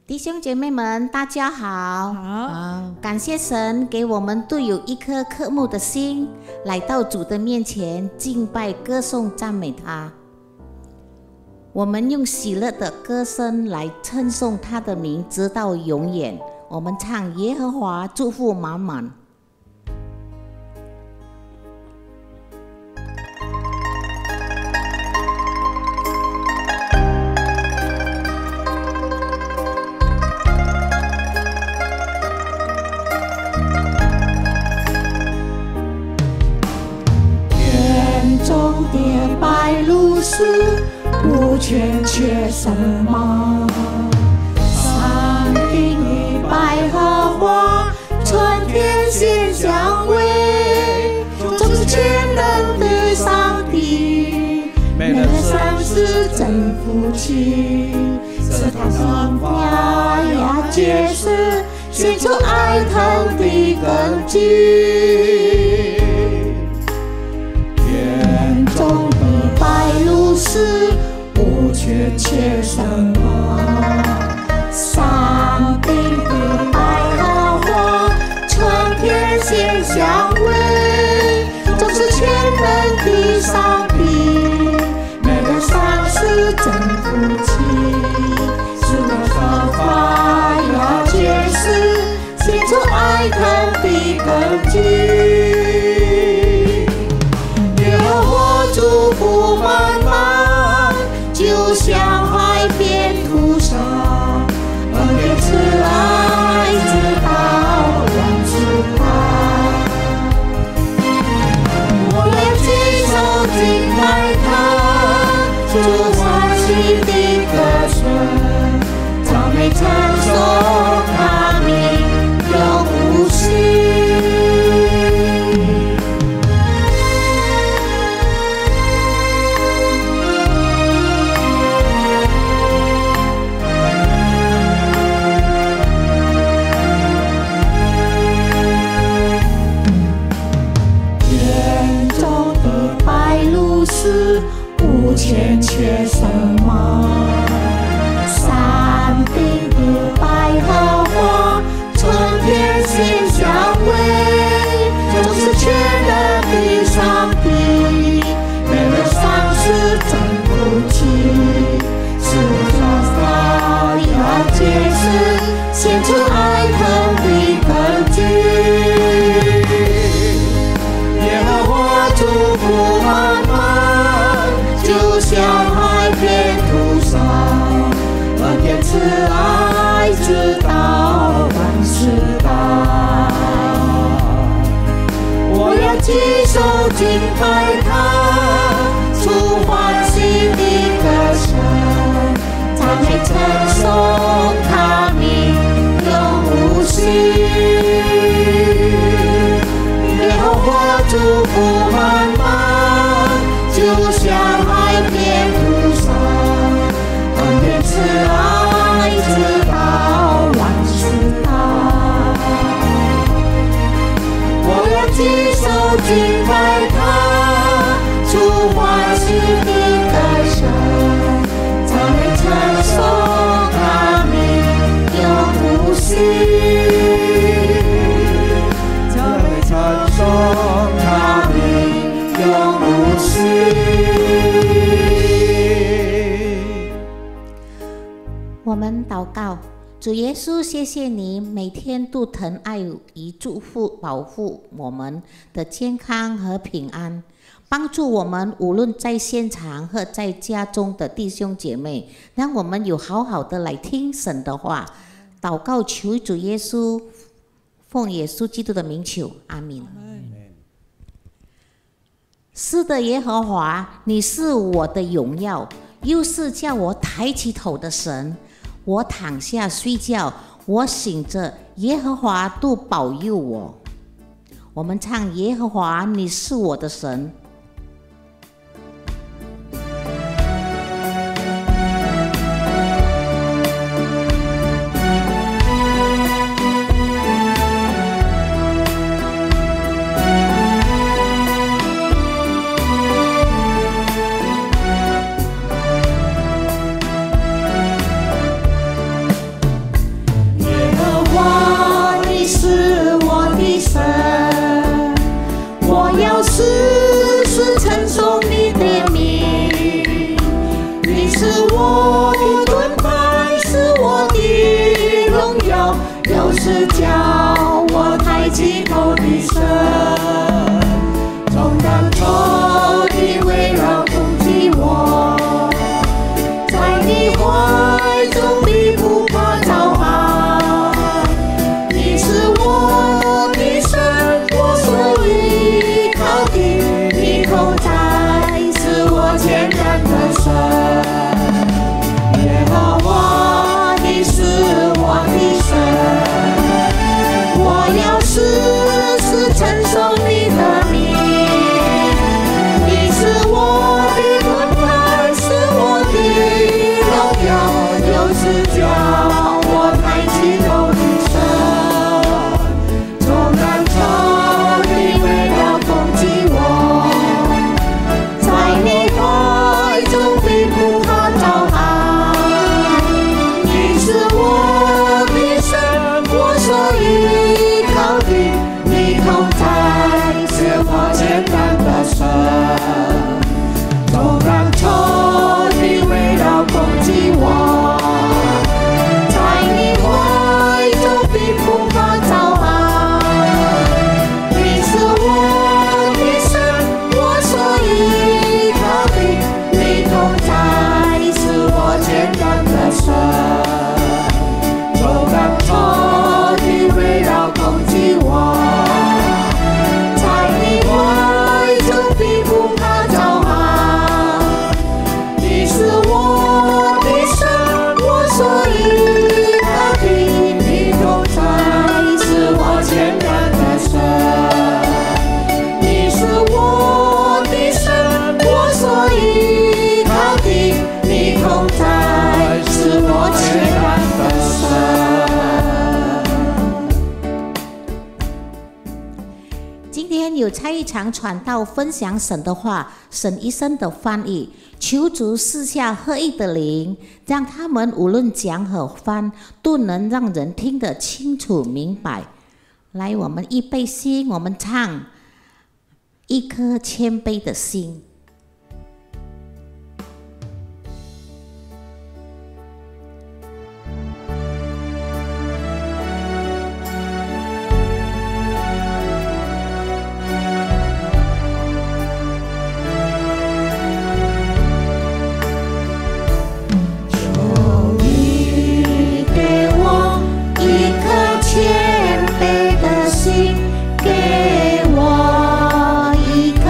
弟兄姐妹们，大家好。好，感谢神给我们都有一颗渴慕的心，来到主的面前敬拜、歌颂、赞美他。我们用喜乐的歌声来称颂他的名，直到永远。我们唱耶和华祝福满满。不欠缺什么？山顶的百合花，春天鲜香味，总是全能的上帝，美的山是真福气，是他心发芽结实，献出爱疼的根基。园中的白鹭鸶，不缺什么？山顶的百合花，春天鲜香味，总是全能的上帝，美的山是真福气，是那山发芽结实，献出爱疼的根基。祝福满满，就像海边涂上，恩典慈爱直到永世他。我要亲手敬拜他，主欢喜的歌声，赞美称颂他名永无息。不欠缺什么？山顶的百合花，春天鲜香味，总是全能的上帝，美的山是真福气，是山发芽结实，献出爱疼的根基。耶和华祝福满满，就像海边涂上，恩典慈爱直到万世代。我要亲手敬拜他，出欢喜的歌声，赞美称颂他名永无息。耶和华祝福满满，就像海边涂上，恩典慈爱直到万世代。我要亲手敬拜他，出欢喜的歌声，赞美称颂他名永无息。赞美称颂他名永无息。我们祷告，主耶稣，谢谢你每天都疼爱与祝福保护我们的健康和平安，帮助我们无论在现场和在家中的弟兄姐妹，让我们有好好的来听神的话。祷告求主耶稣，奉耶稣基督的名求，阿们。是的，耶和华，你是我的荣耀，又是叫我抬起头的神。我躺下睡觉，我醒着，耶和华都保佑我。我们唱耶和华，你是我的神。是我的神，我所依靠的，你同在是我艰难的神。都让仇敌围绕攻击我，在你怀中必不怕遭害。你是我的神，我所依靠的，你同在是我艰难的神。都让仇敌围绕攻击我，在你怀中必不怕遭害。你是我的神，我所依靠的，你同在是我艰难的神。你是我的神，我所依靠的，你同在是我艰难的神。今天有参与场传道分享神的话，沈医生的翻译，求主赐下合一的灵，让他们无论讲和翻，都能让人听得清楚明白。来，我们预备心，我们唱一颗谦卑的心。给我一颗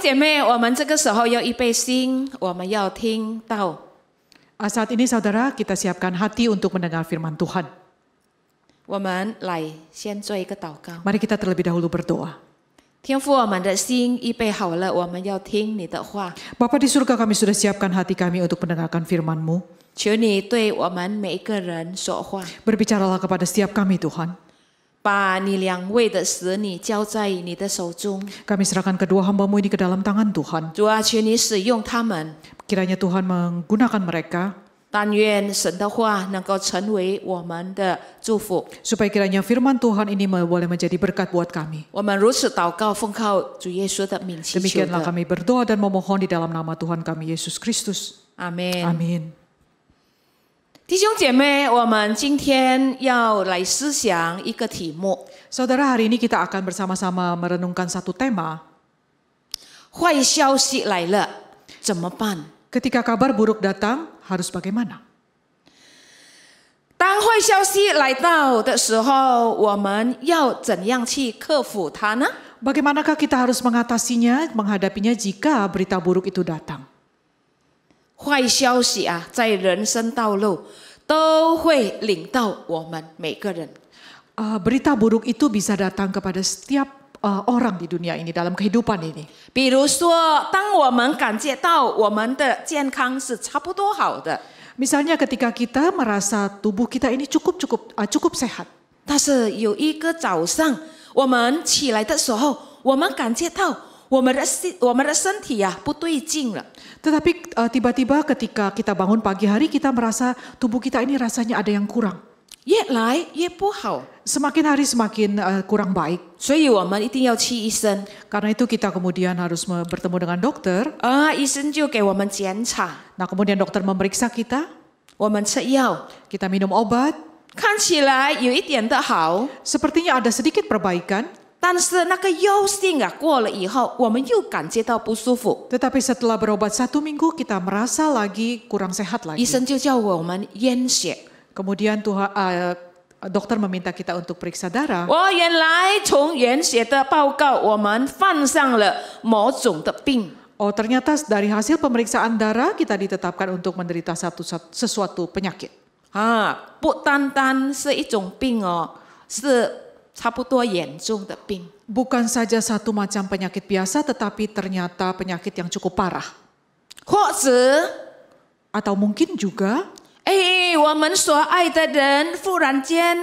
姐妹，我们这个时候要预备心，我们要听到。Saat ini saudara, kita siapkan hati untuk mendengar firman Tuhan. 我们来先做一个祷告。 Mari kita terlebih dahulu berdoa. 天父，我们的心预备好了，我们要听你的话。 Bapa di surga, kami sudah siapkan hati kami untuk mendengarkan firman-Mu. 求你对我们每一个人说话， Berbicaralah kepada setiap kami Tuhan. 把你两位的使女交在你的手中。 Kami serahkan kedua hamba-Mu ini ke dalam tangan Tuhan. 主啊，求你使用他们， Kiranya Tuhan menggunakan mereka. 但愿神的话能够成为我们的祝福。 Supaya kiranya firman Tuhan ini boleh menjadi berkat buat kami. 我们如此祷告，奉靠主耶稣的名祈求 Demikianlah 的， kami berdoa dan memohon di dalam nama Tuhan kami Yesus Kristus. 阿门。 Amin. 弟兄姐妹，我们今天要来思想一个题目： Saudara, hari ini kita akan bersama-sama merenungkan satu tema. 坏消息来了，怎么办？ Ketika kabar buruk datang, harus bagaimana? 当坏消息来到的时候，我们要怎样去克服它呢？ Bagaimanakah kita harus mengatasinya, menghadapinya jika berita buruk itu datang? 坏消息啊，在人生道路都会领到我们每个人。 Berita buruk itu bisa datang kepada setiap orang di dunia ini, dalam kehidupan ini. 比如说，当我们感觉到我们的健康是差不多好的， Misalnya ketika kita merasa tubuh kita ini cukup sehat. 但是有一个早上，我们起来的时候，我们感觉到我们的身体啊不对劲了。 Tetapi tiba-tiba ketika kita bangun pagi hari, kita merasa tubuh kita ini rasanya ada yang kurang. 越来越不好， Semakin hari semakin kurang baik. 所以我们一定要去医生。 Karena itu kita kemudian harus bertemu dengan dokter. 医生就给我们检查， Nah kemudian dokter memeriksa kita, 我们吃药， kita minum obat. 看起来有一点的好， Sepertinya ada sedikit perbaikan. 但是那个药性啊过了以后，我们又感觉到不舒服， Tetapi setelah berobat 1 minggu, kita merasa lagi kurang sehat 医 lagi. 生就叫我们验血。 Kemudian dokter meminta kita untuk periksa darah. 原来从验血的报告，我们患上了某种的病。 Oh ternyata dari hasil pemeriksaan darah kita ditetapkan untuk menderita sesuatu penyakit. 不单单是一种病哦，是差不多严重的病。 Bukan saja satu macam penyakit biasa, tetapi ternyata penyakit yang cukup parah. 或者， Atau mungkin juga 我们所爱的人忽然间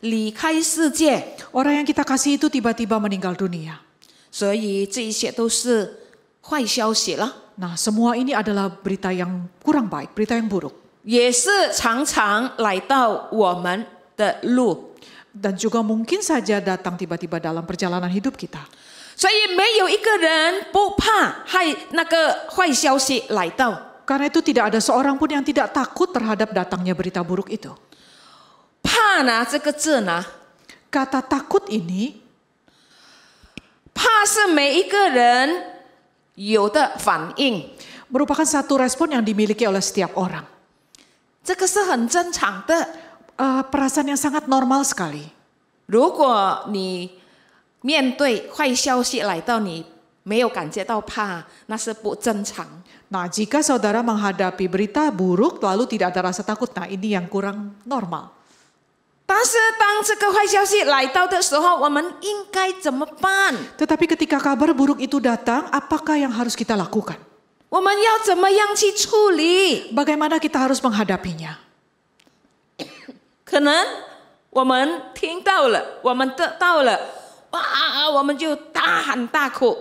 离开世界， orang yang kita kasih itu tiba-tiba meninggal dunia. 所以这一切都是坏消息了， Nah semua ini adalah berita yang kurang baik, berita yang buruk. 也是常常来到我们的路。 Dan juga mungkin saja datang tiba-tiba dalam perjalanan hidup kita. 所以没有一个人不怕那个坏消息来到。 Karena itu tidak ada seorang pun yang tidak takut terhadap datangnya berita buruk itu. 怕呢这个字呢， Kata takut ini 怕是每一个人有的反应， merupakan satu respon yang dimiliki oleh setiap orang. 这个是很正常的。 Perasaan yang sangat normal sekali. 如果你面对坏消息来到，你没有感觉到怕，那是不正常。 Nah, jika saudara menghadapi berita buruk lalu tidak ada rasa takut, nah ini yang kurang normal. 但是当这个坏消息来到的时候，我们应该怎么办？ Tetapi ketika kabar buruk itu datang, apakah yang harus kita lakukan? 我们要怎么样去处理？ Bagaimana kita harus menghadapinya? 可能我们听到了，我们得到了，哇，我们就大喊大哭。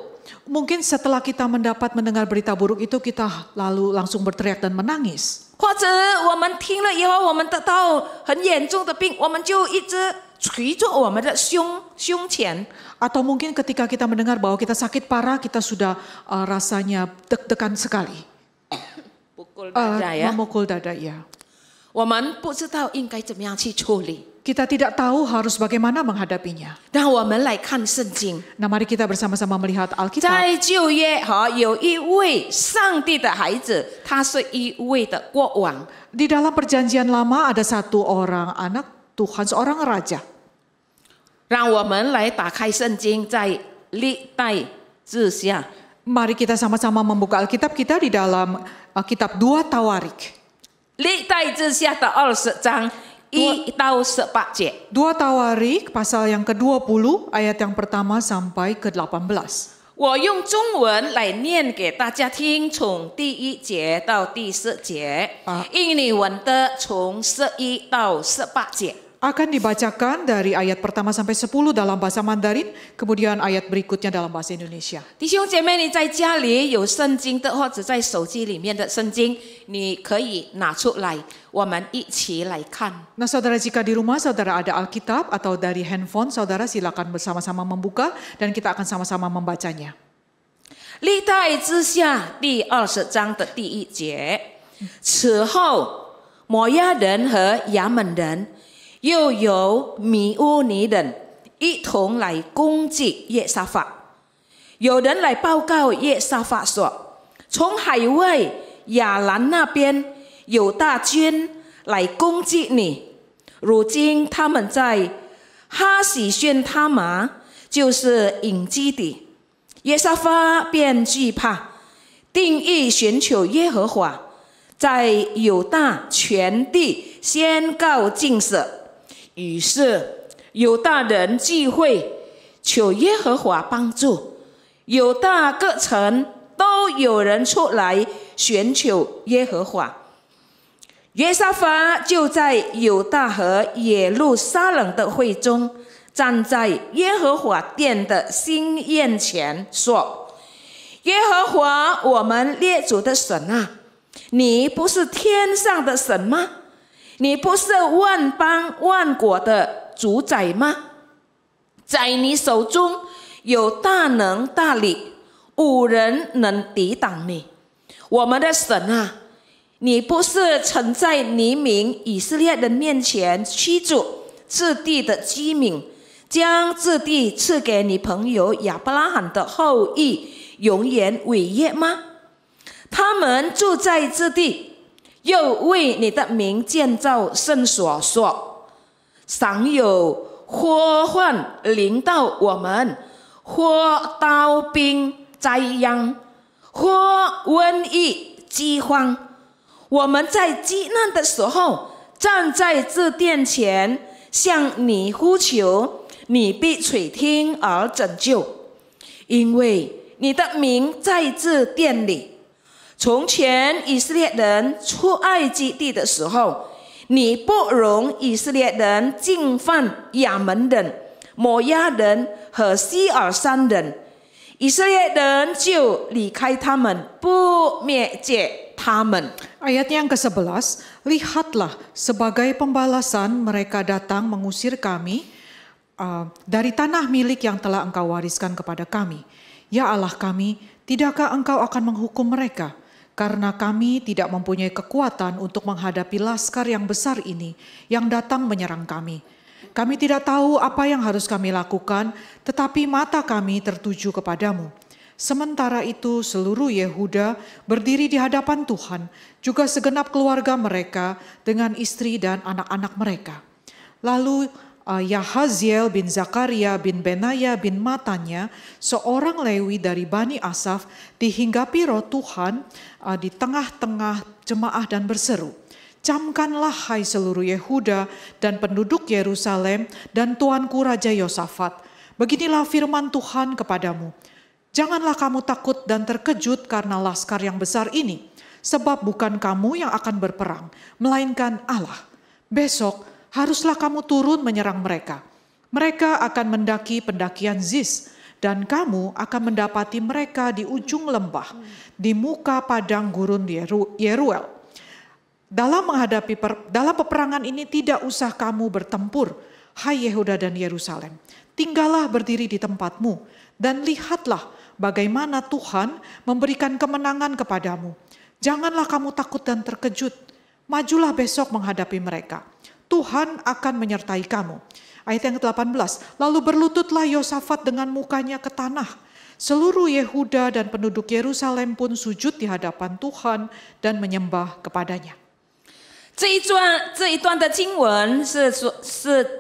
Mungkin setelah kita mendengar berita buruk itu, kita lalu langsung berteriak dan menangis. 或者我们听了以后，我们得到很严重的病，我们就一直捶着我们的胸前。 Atau mungkin ketika kita mendengar bahwa kita sakit parah, kita sudah rasanya deg-degan sekali. Memukul dada, ya. 我们不知道应该怎么样去处理。 Kita tidak tahu harus bagaimana menghadapinya. 让我们来看圣经。 Nah, mari kita bersama-sama melihat Alkitab. 在旧约有一位上帝的孩子，他是一位的国王。 Di dalam perjanjian lama ada satu orang anak Tuhan, seorang raja. 让我们来打开圣经，在历代志下。Mari kita sama-sama membuka Alkitab kita di dalam kitab 2 Tawarik. 历代志下的20章1到18节。 2 Tawarik pasal yang ke-20 ayat yang pertama sampai ke-18. 我用中文来念给大家听，从第1节到第10节，印尼文的从11到18节。 Akan dibacakan dari ayat pertama sampai 10 dalam bahasa Mandarin, kemudian ayat berikutnya dalam bahasa Indonesia. 弟兄姐妹，你在家里有圣经的，或者在手机里面的圣经，你可以拿出来，我们一起来看。 Nah saudara, jika di rumah saudara ada Alkitab atau dari handphone, saudara silakan bersama-sama membuka dan kita akan sama-sama membacanya. 历代之下第20章的第1节，此后摩押人和亚门人，又有米乌尼人一同来攻击约沙法。有人来报告约沙法说，从海外亚兰那边有大军来攻击你。如今他们在哈喜逊他玛，就是隐基底。约沙法便惧怕，定义寻求耶和华，在犹大全地宣告禁舍。于是犹大人聚会，求耶和华帮助。犹大各城都有人出来寻求耶和华。约沙法就在犹大和耶路撒冷的会中，站在耶和华殿的新宴前说：耶和华我们列祖的神啊，你不是天上的神吗？你不是万邦万国的主宰吗？在你手中有大能大力，无人能抵挡你。我们的神啊，你不是曾在你民以色列人面前驱逐这地的居民，将这地赐给你朋友亚伯拉罕的后裔，永远伟业吗？他们住在这地，又为你的名建造圣所，说：常有祸患临到我们，或刀兵灾殃，或瘟疫饥荒。我们在极难的时候，站在这殿前向你呼求，你必垂听而拯救，因为你的名在这殿里。从前以色列人出埃及地的时候，你不容以色列人进犯亚门人、摩押人和西尔山人，以色列人就离开他们，不灭绝他们。 Ayatnya yang ke-11, lihatlah sebagai pembalasan mereka datang mengusir kami dari tanah milik yang telah engkau wariskan kepada kami. Ya Allah kami, tidakkah engkau akan menghukum mereka? Karena kami tidak mempunyai kekuatan untuk menghadapi laskar yang besar ini yang datang menyerang kami. Kami tidak tahu apa yang harus kami lakukan, tetapi mata kami tertuju kepadamu. Sementara itu seluruh Yehuda berdiri di hadapan Tuhan, juga segenap keluarga mereka dengan istri dan anak-anak mereka. Lalu Yahaziel bin Zakaria bin Benaya bin Matanya, seorang Lewi dari Bani Asaf, dihinggapi roh Tuhan di tengah-tengah jemaah dan berseru, camkanlah hai seluruh Yehuda dan penduduk Yerusalem dan tuanku Raja Yosafat. Beginilah firman Tuhan kepadamu. Janganlah kamu takut dan terkejut karena laskar yang besar ini, sebab bukan kamu yang akan berperang, melainkan Allah. Besok haruslah kamu turun menyerang mereka. Mereka akan mendaki pendakian Ziz, dan kamu akan mendapati mereka di ujung lembah, di muka padang gurun Yeruel. Dalam peperangan ini tidak usah kamu bertempur, hai Yehuda dan Yerusalem. Tinggallah berdiri di tempatmu, dan lihatlah bagaimana Tuhan memberikan kemenangan kepadamu. Janganlah kamu takut dan terkejut. Majulah besok menghadapi mereka. Tuhan akan menyertai kamu. Ayat yang ke-18. Lalu berlututlah Yosafat dengan mukanya ke tanah. Seluruh Yehuda dan penduduk Yerusalem pun sujud di hadapan Tuhan dan menyembah kepadanya. 这一段的经文是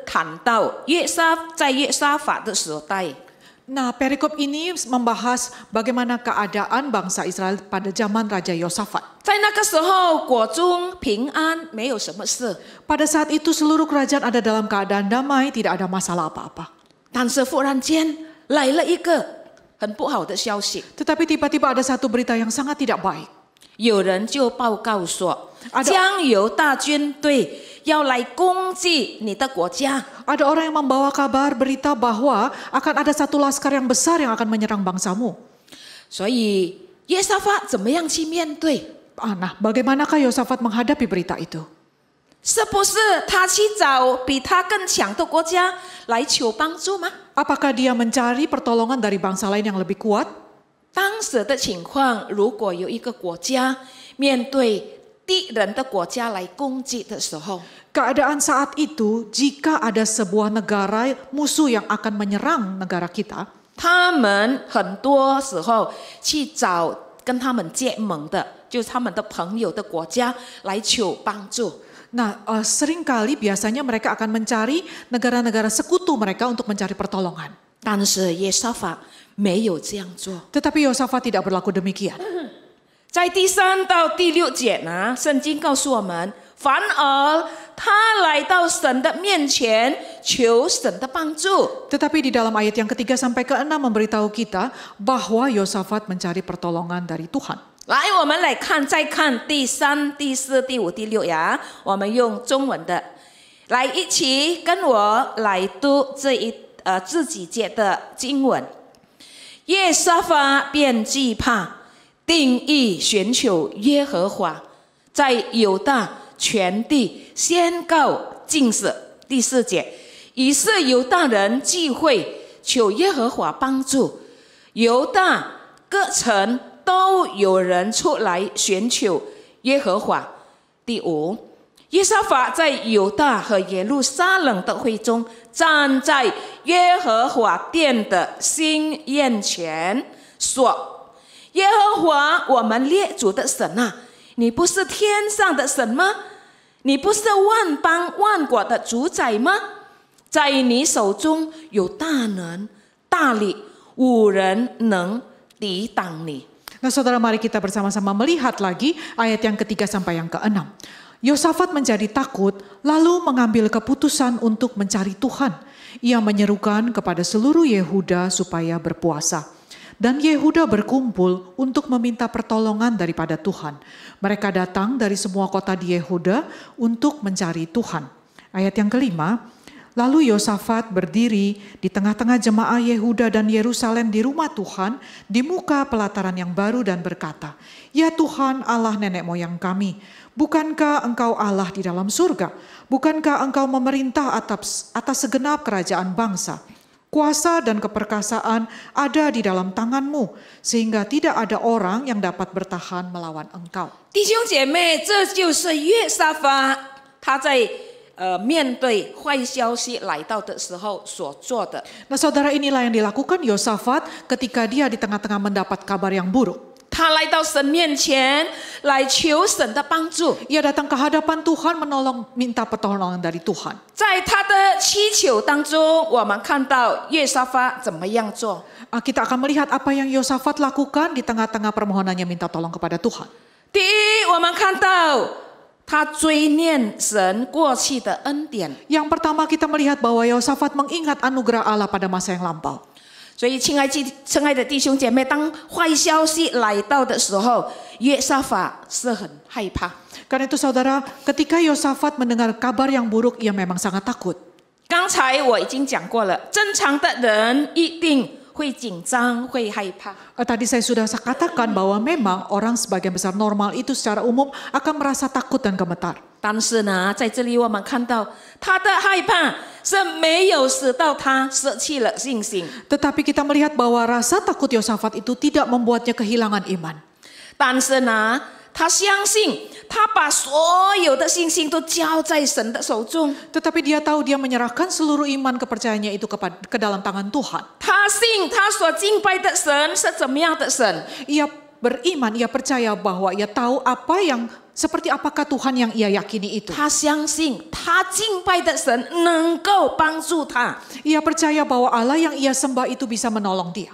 谈到在约沙法的时代。Nah, perikop ini membahas bagaimana keadaan bangsa Israel pada zaman Raja Yosafat. 在那个时候，国中平安，没有什么事。 Pada saat itu seluruh kerajaan ada dalam keadaan damai, tidak ada masalah apa-apa. 但是忽然间来了一个很不好的消息， Tetapi tiba-tiba ada satu berita yang sangat tidak baik. 有人就报告说， Ada- 将有大军队要来攻击你的国家。 Ada orang yang membawa kabar berita bahwa akan ada satu laskar yang besar yang akan menyerang bangsamu. 所以耶沙法怎么样去面对？ Nah, bagaimanakah Yosafat menghadapi berita itu? 是不是他去找比他更强的国家来求帮助吗？ Apakah dia mencari pertolongan dari bangsa lain yang lebih kuat? 当时的情况，如果有一个国家面对敌人的国家来攻击的时候， Keadaan saat itu, jika ada sebuah negara musuh yang akan menyerang negara kita, 他们很多时候去找跟他们结盟的，就是他们的朋友的国家来求帮助。 nah seringkali biasanya mereka akan mencari negara-negara sekutu mereka untuk mencari pertolongan. 但是耶沙法没有这样做。 Tetapi Yosafat tidak berlaku demikian. 在第3到第6节呢，圣经告诉我们，反而他来到神的面前求神的帮助。 Tetapi di dalam ayat yang ketiga sampai ke-6 memberitahu kita bahwa Yosafat mencari pertolongan dari Tuhan. 来，我们来看，再看第3、第4、第5、第6呀。我们用中文的，来一起跟我来读这几节的经文。耶沙法便惧怕，定义寻求耶和华，在犹大全地宣告禁止。第4节，于是犹大人聚会，求耶和华帮助，犹大各城都有人出来寻求耶和华。第5，耶沙法在犹大和耶路撒冷的会中，站在耶和华殿的新宴前，说：“耶和华我们列祖的神啊，你不是天上的神吗？你不是万邦万国的主宰吗？在你手中有大能大力，无人能抵挡你。” Nah saudara, mari kita bersama-sama melihat lagi ayat yang ketiga sampai yang ke-6. Yosafat menjadi takut lalu mengambil keputusan untuk mencari Tuhan. Ia menyerukan kepada seluruh Yehuda supaya berpuasa. Dan Yehuda berkumpul untuk meminta pertolongan daripada Tuhan. Mereka datang dari semua kota di Yehuda untuk mencari Tuhan. Ayat yang kelima, lalu Yosafat berdiri di tengah-tengah jemaah Yehuda dan Yerusalem di rumah Tuhan di muka pelataran yang baru dan berkata, "Ya Tuhan Allah nenek moyang kami, bukankah Engkau Allah di dalam surga? Bukankah Engkau memerintah atas segenap kerajaan bangsa? Kuasa dan keperkasaan ada di dalam tangan-Mu, sehingga tidak ada orang yang dapat bertahan melawan Engkau." 弟兄姐妹，这就是约沙法他在面对坏消息来到的时候所做的。 Nah saudara, inilah yang dilakukan Yosafat ketika dia di tengah-tengah mendapat kabar yang buruk. 他来到神面前来求神的帮助， Ia datang ke hadapan Tuhan minta pertolongan dari Tuhan. 在他的祈求当中，我们看到约沙法怎么样做。 Kita akan melihat apa yang Yosafat lakukan di tengah-tengah permohonannya minta tolong kepada Tuhan. 第一，我们看到他追念神过去的恩典。 Yang pertama kita melihat bahwa Yosafat mengingat anugerah Allah pada masa yang lampau. 所以，亲爱的弟兄姐妹，当坏消息来到的时候，约沙法是很害怕。 Karena itu saudara, ketika Yosafat mendengar kabar yang buruk, ia memang sangat takut. 刚才我已经讲过了，正常的人一定会紧张，会害怕。 Tadi saya sudah katakan bahwa memang orang sebagian besar normal itu secara umum akan merasa takut dan gemetar. 但是呢，在这里我们看到他的害怕是没有使到他失去了信心。 Tetapi kita melihat bahwa rasa takut Yosafat itu tidak membuatnya kehilangan iman. 但是呢，他相信，他把所有的信心都交在神的手中。 Tetapi dia tahu dia menyerahkan seluruh iman kepercayaannya itu ke dalam tangan Tuhan. 他信他所敬拜的神是怎么样的神。 Ia beriman, ia percaya bahwa ia tahu apa yang Seperti apakah Tuhan yang ia yakini itu? 他相信他敬拜的神能够帮助他。 Ia percaya bahwa Allah yang ia sembah itu bisa menolong dia.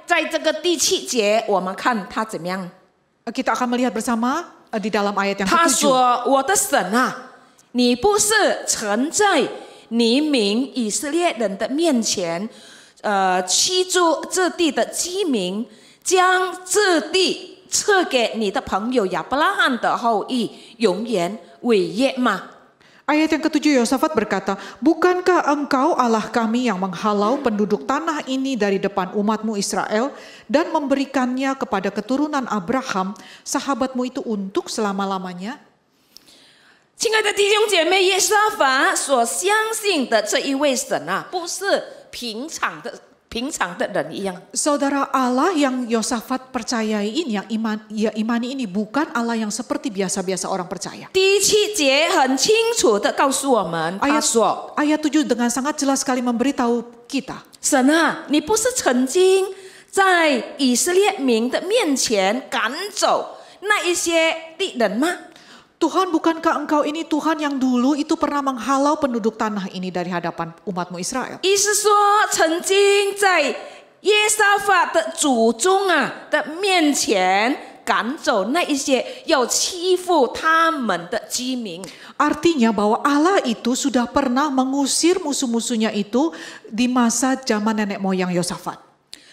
在这个第7节，我们看他怎么样。 Kita akan melihat bersama di dalam ayat yang 他 ke-7. 说：“我的神啊，你不是曾在你民以色列人的面前，欺住这地的基民，将这地赐给你的朋友亚伯拉罕的后裔，永远伟业吗？” Ayat yang ke-7 Yosafat berkata, bukankah engkau Allah kami yang menghalau penduduk tanah ini dari depan umatmu Israel dan memberikannya kepada keturunan Abraham, sahabatmu itu untuk selama-lamanya? 亲爱的弟兄姐妹，耶沙法所相信的这一位神啊，不是平常的人一样。 Saudara, Allah yang Yosafat percayai ini, yang imani ini bukan Allah yang seperti biasa-biasa orang percaya. 第7节很清楚的告诉我们，他说 Ayat 7 dengan sangat jelas sekali memberitahu kita. 神啊，你不是曾经在以色列民的面前赶走那一些敌人吗？ Tuhan, bukankah engkau ini Tuhan yang dulu itu pernah menghalau penduduk tanah ini dari hadapan umatmu Israel? 意思说，曾经在耶沙法的祖宗的面前赶走那一些要欺负他们的居民。 Artinya bahwa Allah itu sudah pernah mengusir musuh-musuhnya itu di masa zaman nenek moyang Yosafat.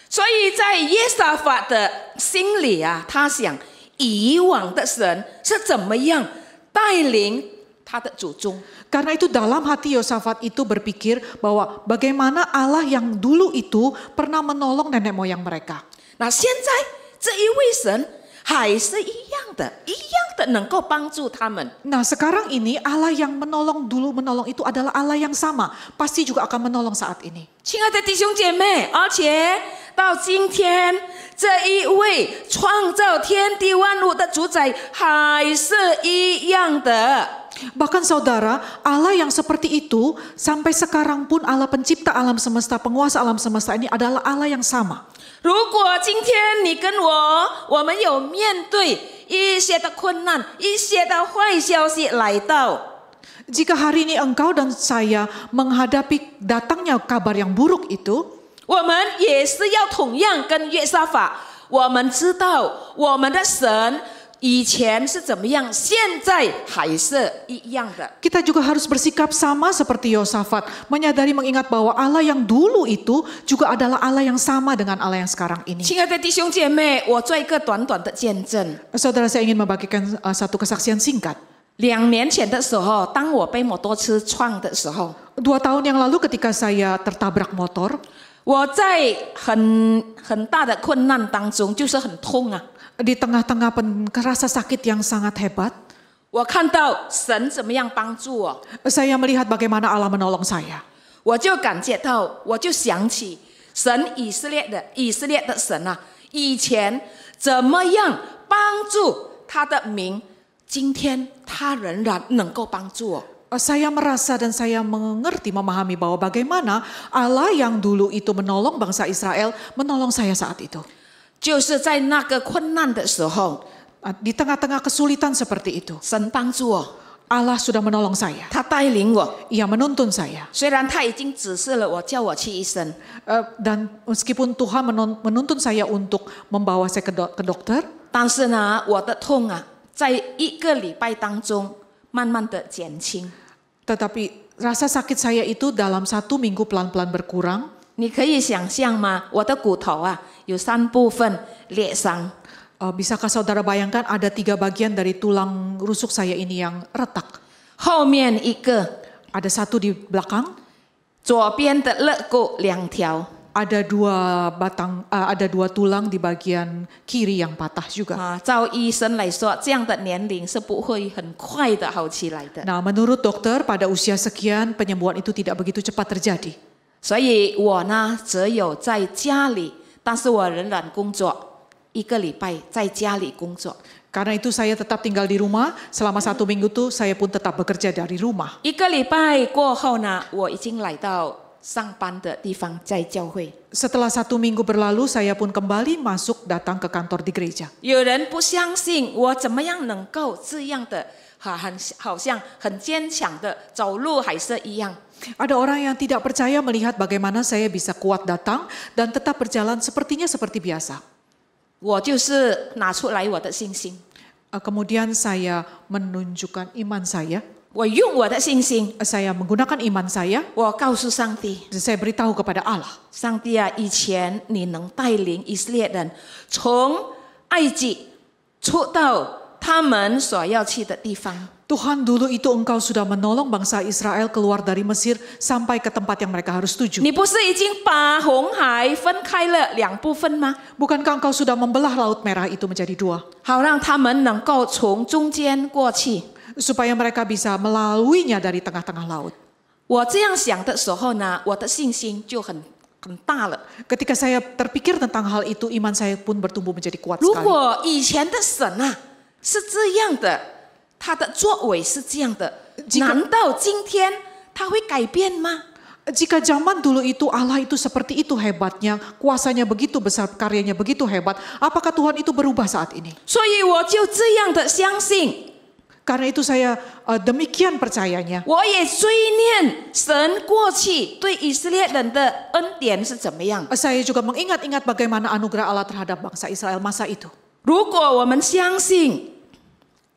所以在耶沙法的心里啊，他想以往的神是怎么样带领他的祖宗。 Karena itu dalam hati Yosafat itu berpikir bahwa bagaimana Allah yang dulu itu pernah menolong nenek moyang mereka. 那现在这一位神还是一样的能够帮助他们。 Nah sekarang ini Allah yang dulu menolong itu adalah Allah yang sama. Pasti juga akan menolong saat ini. 亲爱的弟兄姐妹，而且到今天，这一位创造天地万物的主宰还是一样的。 Bahkan saudara, Allah yang seperti itu sampai sekarang pun Allah pencipta alam semesta, penguasa alam semesta ini adalah Allah yang sama. 如果今天你跟我们有面对一些的困难，一些的坏消息来到， Jika hari ini engkau dan saya menghadapi datangnya kabar yang buruk itu, 我们也是要同样跟约沙法，我们知道我们的神以前是怎么样，现在还是一样的。 kita juga harus bersikap sama seperti Yosafat, menyadari mengingat bahwa Allah yang dulu itu juga adalah Allah yang sama dengan Allah yang sekarang ini. 亲爱的弟兄姐妹，我做一个短短的见证。 Saudara, saya ingin membagikan satu kesaksian singkat. 2年前的时候，当我被摩托车撞的时候， 2 tahun yang lalu ketika saya tertabrak motor, 我在很大的困难当中，就是很痛啊。 di tengah-tengah rasa sakit yang sangat hebat, 我看到神怎么样帮助我， saya melihat bagaimana Allah menolong saya. 我就感觉到，我就想起神以色列的神啊，以前怎么样帮助他的民，今天他仍然能够帮助我。 Saya merasa dan saya mengerti, memahami bahwa bagaimana Allah yang dulu itu menolong bangsa Israel, menolong saya saat itu. 就是在那个困难的时候， Di tengah-tengah kesulitan seperti itu, 神帮助我， Allah sudah menolong saya. 他带领我。 Ia menuntun saya. 虽然他已经指示了我，叫我去医生， Dan meskipun Tuhan menuntun saya untuk membawa saya ke dokter, 但是呢，我的痛啊，在1个礼拜当中慢慢的减轻。 tetapi rasa sakit saya itu dalam 1 minggu pelan-pelan berkurang. 你可以想象吗？我的骨头啊，有3部分裂伤， Bisakah saudara bayangkan ada 3 bagian dari tulang rusuk saya ini yang retak. 后面一个， Ada 1 di belakang, 左边的肋骨2条。 ada 2 tulang di bagian kiri yang patah juga. 照医生来说，这样的年龄是不会很快的好起来的。 Nah, menurut dokter pada usia sekian penyembuhan itu tidak begitu cepat terjadi. 所以我呢，只有在家里，但是我仍然工作1个礼拜，在家里工作。 Karena itu saya tetap tinggal di rumah, selama 1 minggu itu saya pun tetap bekerja dari rumah. 1个礼拜过后呢，我已经来到上班的地方，在教会。 Setelah 1 minggu berlalu, saya pun kembali masuk datang ke kantor di gereja. 有人不相信我怎么样能够这样的，好像很坚强的走路还是一样。 Ada orang yang tidak percaya melihat bagaimana saya bisa kuat datang dan tetap berjalan sepertinya seperti biasa. 我就是拿出来我的信心， Kemudian saya menunjukkan iman saya. 我用我的信心， Saya menggunakan iman saya. 我告诉上帝， Saya beritahu kepada Allah. 上帝啊，以前你能带领以色列人从埃及出到他们所要去的地方。 Tuhan, dulu itu Engkau sudah menolong bangsa Israel keluar dari Mesir sampai ke tempat yang mereka harus tuju. 你不是已经把红海分开了2部分吗？ Bukankah Engkau sudah membelah Laut Merah itu menjadi 2? 好让他们能够从中间过去。 Supaya mereka bisa melaluinya dari tengah-tengah laut. 我这样想的时候呢，我的信心就很大了。 Ketika saya terpikir tentang hal itu, iman saya pun bertumbuh menjadi kuat 如 sekali. 果以前的神啊是这样的，他的作为是这样的，难道今天他会改变吗？ Jika zaman dulu itu Allah itu seperti itu hebatnya, kuasanya begitu besar, karyanya begitu hebat, apakah Tuhan itu berubah saat ini? 所以我就这样的相信。 Karena itu saya demikian percayanya. 我也追念神过去对以色列人的恩典是怎么样。 Saya juga mengingat-ingat bagaimana anugerah Allah terhadap bangsa Israel masa itu. 如果我们相信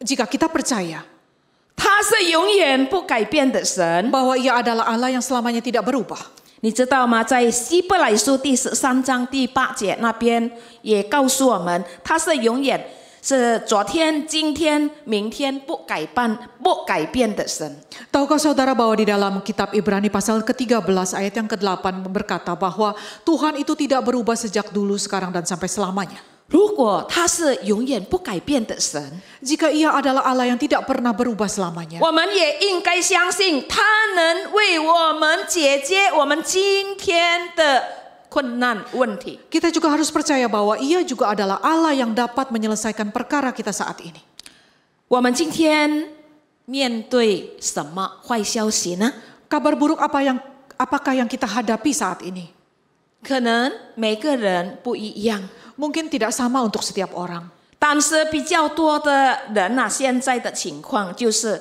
Jika kita percaya 他是永远不改变的神， bahwa Ia adalah Allah yang selamanya tidak berubah. 你知道吗？在希伯来书第13章第8节那边也告诉我们，他是永远是昨天、今天、明天不改变的神。 Tahukah saudara bahwa di dalam kitab Ibrani pasal ke-13 ayat yang ke-8 berkata bahwa Tuhan itu tidak berubah sejak dulu, sekarang dan sampai selamanya. 如果他是永远不改变的神， Jika Ia adalah Allah yang tidak pernah berubah selamanya, 我们也应该相信他能为我们解决我们今天的困难问题。 kita juga harus percaya bahwa Ia juga adalah Allah yang dapat menyelesaikan perkara kita saat ini. 我们今天面对什么坏消息呢？ Kabar buruk apakah yang kita hadapi saat ini? 可能每个人不一样。 Mungkin tidak sama untuk setiap orang. 但是比较多的人啊，现在的情况就是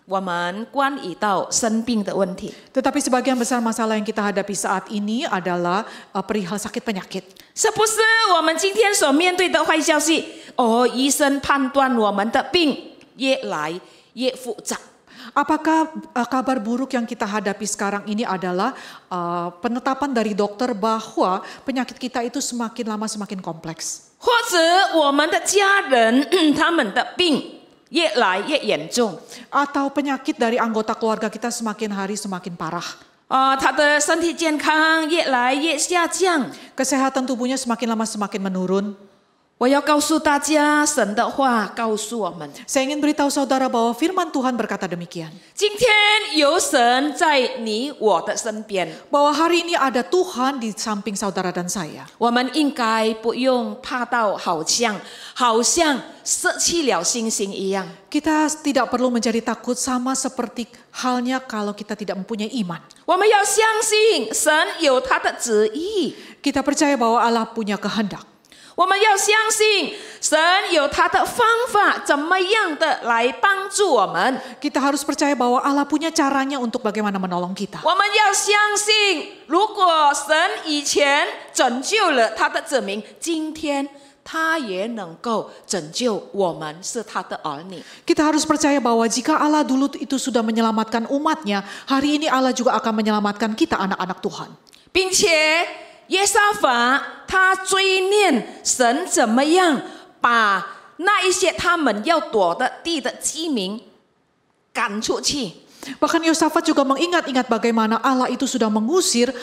我们关于到生病的问题。 Tetapi sebagian besar masalah yang kita hadapi saat ini adalah perihal sakit penyakit. 是不是我们今天所面对的坏消息？医生判断我们的病越来越复杂。 Apakah kabar buruk yang kita hadapi sekarang ini adalah penetapan dari dokter bahwa penyakit kita itu semakin lama semakin kompleks? 或者我们的家人他们的病越来越严重， Atau penyakit dari anggota keluarga kita semakin hari semakin parah? 他的身体健康越来越下降。 Kesehatan tubuhnya semakin lama semakin menurun. 我要告诉大家，神的话告诉我们， Saya ingin beritahu saudara bahwa firman Tuhan berkata demikian. 今天有神在你我的身边， Bahwa hari ini ada Tuhan di samping saudara dan saya. 我们应该不用怕到好像失去了信心一样。 Kita tidak perlu menjadi takut sama seperti halnya kalau kita tidak mempunyai iman. 我们要相信神有他的旨意， Kita percaya bahwa Allah punya kehendak. 我们要相信神有他的方法，怎么样的来帮助我们。 Kita harus percaya bahwa Allah punya caranya untuk bagaimana menolong kita. 我们要相信，如果神以前拯救了他的子民，今天他也能够拯救我们，是他的儿女。 Kita harus percaya bahwa jika Allah dulu itu sudah menyelamatkan umatnya, hari ini Allah juga akan menyelamatkan kita anak-anak Tuhan. 并且耶沙法他追念神怎么样把那一些他们要躲的地的居民赶出去。 Bahkan Yosafat juga mengingat-ingat bagaimana Allah itu sudah mengusir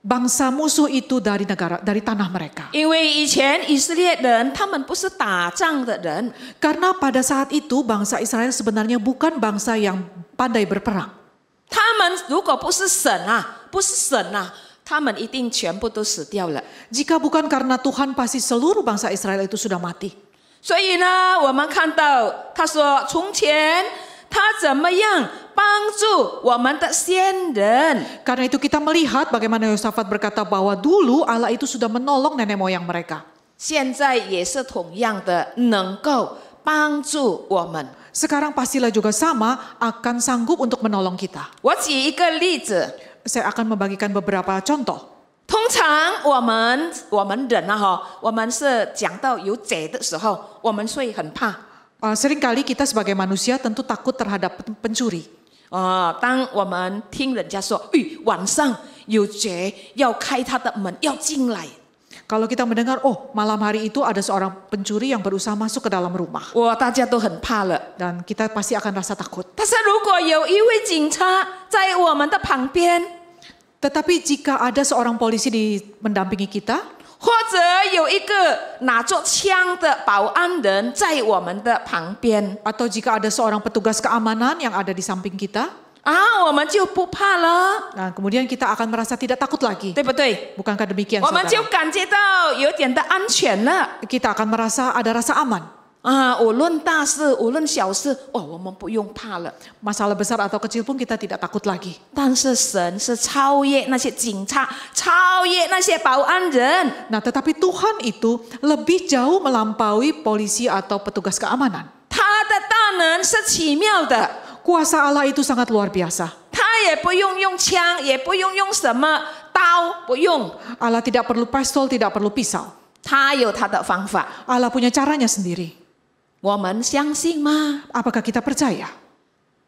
bangsa musuh itu dari tanah mereka. 因为以前以色列人他们不是打仗的人， Karena pada saat itu bangsa Israel sebenarnya bukan bangsa yang pandai berperang. 他们如果不是神啊，他们一定全部都死掉了。 Jika bukan karena Tuhan, pasti seluruh bangsa Israel itu sudah mati. 所以呢，我们看到他说，从前他怎么样帮助我们的先人。 Karena itu kita melihat bagaimana Yosafat berkata bahwa dulu Allah itu sudah menolong nenek moyang mereka. 现在也是同样的能够帮助我们。 Sekarang pastilah juga sama akan sanggup untuk menolong kita. 我举一个例子， Saya akan membagikan beberapa contoh. 通常我们人我们是讲到有贼的时候，我们会很怕。 Seringkali kita sebagai manusia tentu takut terhadap pencuri. 当我们听人家说，晚上有贼要开他的门要进来， Kalau kita mendengar, oh malam hari itu ada seorang pencuri yang berusaha masuk ke dalam rumah. 大家都很怕了。 Dan kita pasti akan rasa takut. 但是如果有一位警察在我们的旁边， Tetapi jika ada seorang polisi mendampingi kita, 或者有一个拿着枪的保安人在我们的旁边， atau jika ada seorang petugas keamanan yang ada di samping kita, 我们就不怕了， nah, kemudian kita akan merasa tidak takut lagi. 对不对？ Bukankah demikian, 我们就 saudara? 感觉到有点的安全了。 Kita akan merasa ada rasa aman. 无论大事，无论小事，我们不用怕了。 Masalah besar atau kecil pun kita tidak takut lagi. 但是神是超越那些警察，超越那些保安人。 Nah, tetapi Tuhan itu lebih jauh melampaui polisi atau petugas keamanan. 他的大能是奇妙的， Kuasa Allah itu sangat luar biasa. 他也不用用枪，也不用用什么刀，不用， Allah tidak perlu pistol, tidak perlu pisau. 他有他的方法。 Allah punya caranya sendiri. 我们相信吗？ Apakah kita percaya?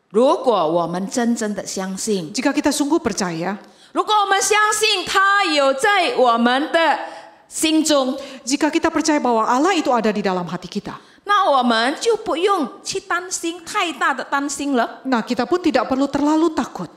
如果我们真正的相信， Jika kita sungguh percaya, 如果我们相信他有在我们的心中， jika kita percaya bahwa Allah itu ada di dalam hati kita, 那我们就不用去担心太大的担心了。 nah kita pun tidak perlu terlalu takut,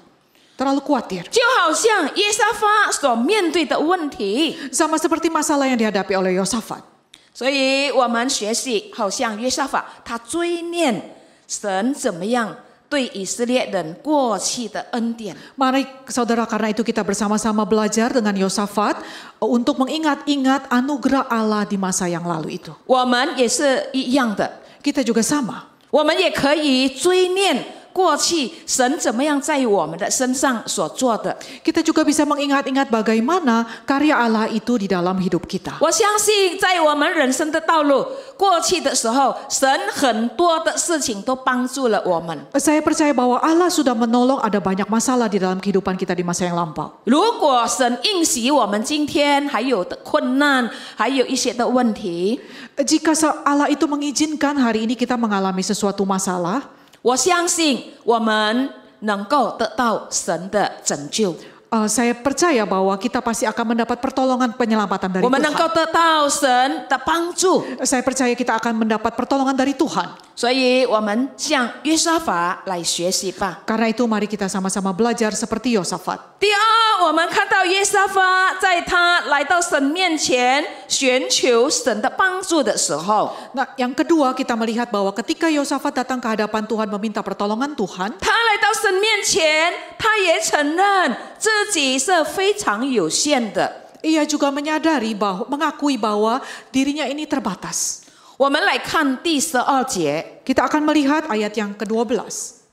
terlalu khawatir. 就好像耶沙发所面对的问题， Sama seperti masalah yang dihadapi oleh Yosafat. 所以我们学习，好像约沙法，他追念神怎么样对以色列人过去的恩典。 Mari saudara, karena itu kita bersama-sama belajar dengan Yosafat untuk mengingat-ingat anugerah Allah di masa yang lalu itu. 我们也是一样的， Kita juga sama. 我们也可以追念过去神怎么样在我们的身上所做的。 Kita juga bisa mengingat-ingat bagaimana karya Allah itu di dalam hidup kita. 我相信在我们人生的道路过去的时候，神很多的事情都帮助了我们。 Saya percaya bahwa Allah sudah menolong ada banyak masalah di dalam kehidupan kita di masa yang lampau. 如果神应许我们今天还有的困难，还有一些的问题， Jika Allah itu mengizinkan hari ini kita mengalami sesuatu masalah, 我相信我们能够得到神的拯救， saya percaya bahwa kita pasti akan mendapat pertolongan penyelamatan dari 我们能够 Tuhan. 得到神的帮助。 Saya percaya kita akan mendapat pertolongan dari Tuhan. 所以，我们向约沙法来学习吧。 Karena itu mari kita sama-sama belajar seperti Yosafat. 第二，我们看到约沙法在他来到神面前寻求神的帮助的时候， Nah, yang kedua kita melihat bahwa ketika Yosafat datang ke hadapan Tuhan meminta pertolongan Tuhan, 他来到神面前，他也承认自己是非常有限的。 ia juga mengakui bahwa dirinya ini terbatas. 我们来看第12节， Kita akan melihat ayat yang ke-12.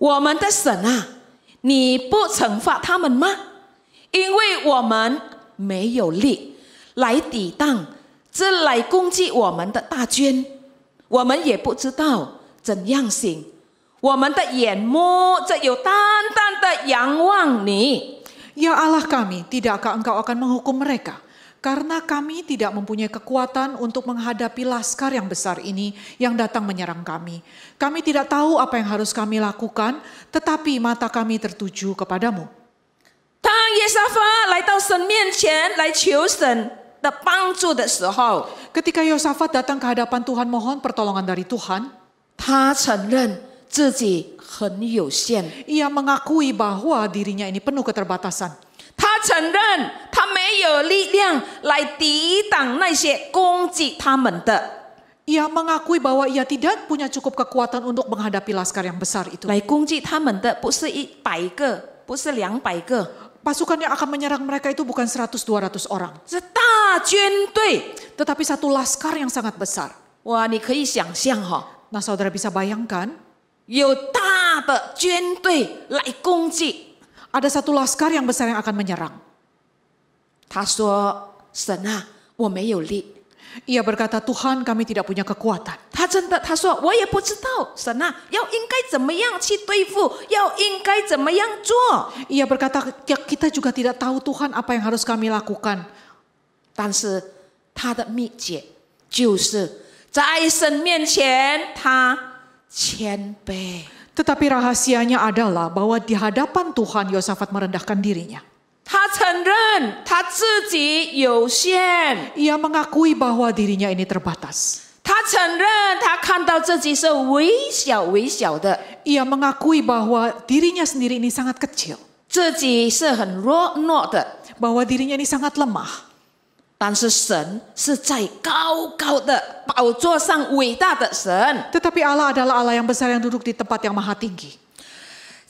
我们的神啊，你不惩罚他们吗？因为我们没有力来抵挡这来攻击我们的大军，我们也不知道怎样行。我们的眼目只有单单的仰望你。 Ya Allah kami, tidakkah Engkau akan menghukum mereka? Karena kami tidak mempunyai kekuatan untuk menghadapi laskar yang besar ini yang datang menyerang kami. Kami tidak tahu apa yang harus kami lakukan, tetapi mata kami tertuju kepadamu. 当耶沙法来到神面前来求神的帮助的时候， Ketika Yosafat datang ke hadapan Tuhan mohon pertolongan dari Tuhan, 他承认自己很有限， ia mengakui bahwa dirinya ini penuh keterbatasan. 他承认他没有力量来抵挡那些攻击他们的， Ia mengakui bahwa ia tidak punya cukup kekuatan untuk menghadapi laskar yang besar itu. 来攻击他们的不是100个，不是200个， Pasukan yang akan menyerang mereka itu bukan 100-200 orang, 是大军队。 tetapi satu laskar yang sangat besar. 哇，你可以想象哈， Nah, saudara bisa bayangkan, 有大大的军队来攻击。 Ada satu laskar yang besar yang akan menyerang. 他说：“神啊，我没有力。” Ia berkata, Tuhan kami tidak punya kekuatan. 他说我也不知道，神啊，要应该怎么样去对付，要应该怎么样做。 Ia berkata, "Ya, kita juga tidak tahu Tuhan apa yang harus kami lakukan." 但是他的秘诀就是在神面前他谦卑。 Tetapi rahasianya adalah bahwa di hadapan Tuhan Yosafat merendahkan dirinya. 他承认他自己有限， Ia mengakui bahwa dirinya ini terbatas. 他承认他看到自己是微小的， Ia mengakui bahwa dirinya sendiri ini sangat kecil. 自己是很弱的。 Bahwa dirinya ini sangat lemah. 但是神是在高高的宝座上伟大的神。 Tetapi Allah adalah Allah yang besar yang duduk di tempat yang maha tinggi.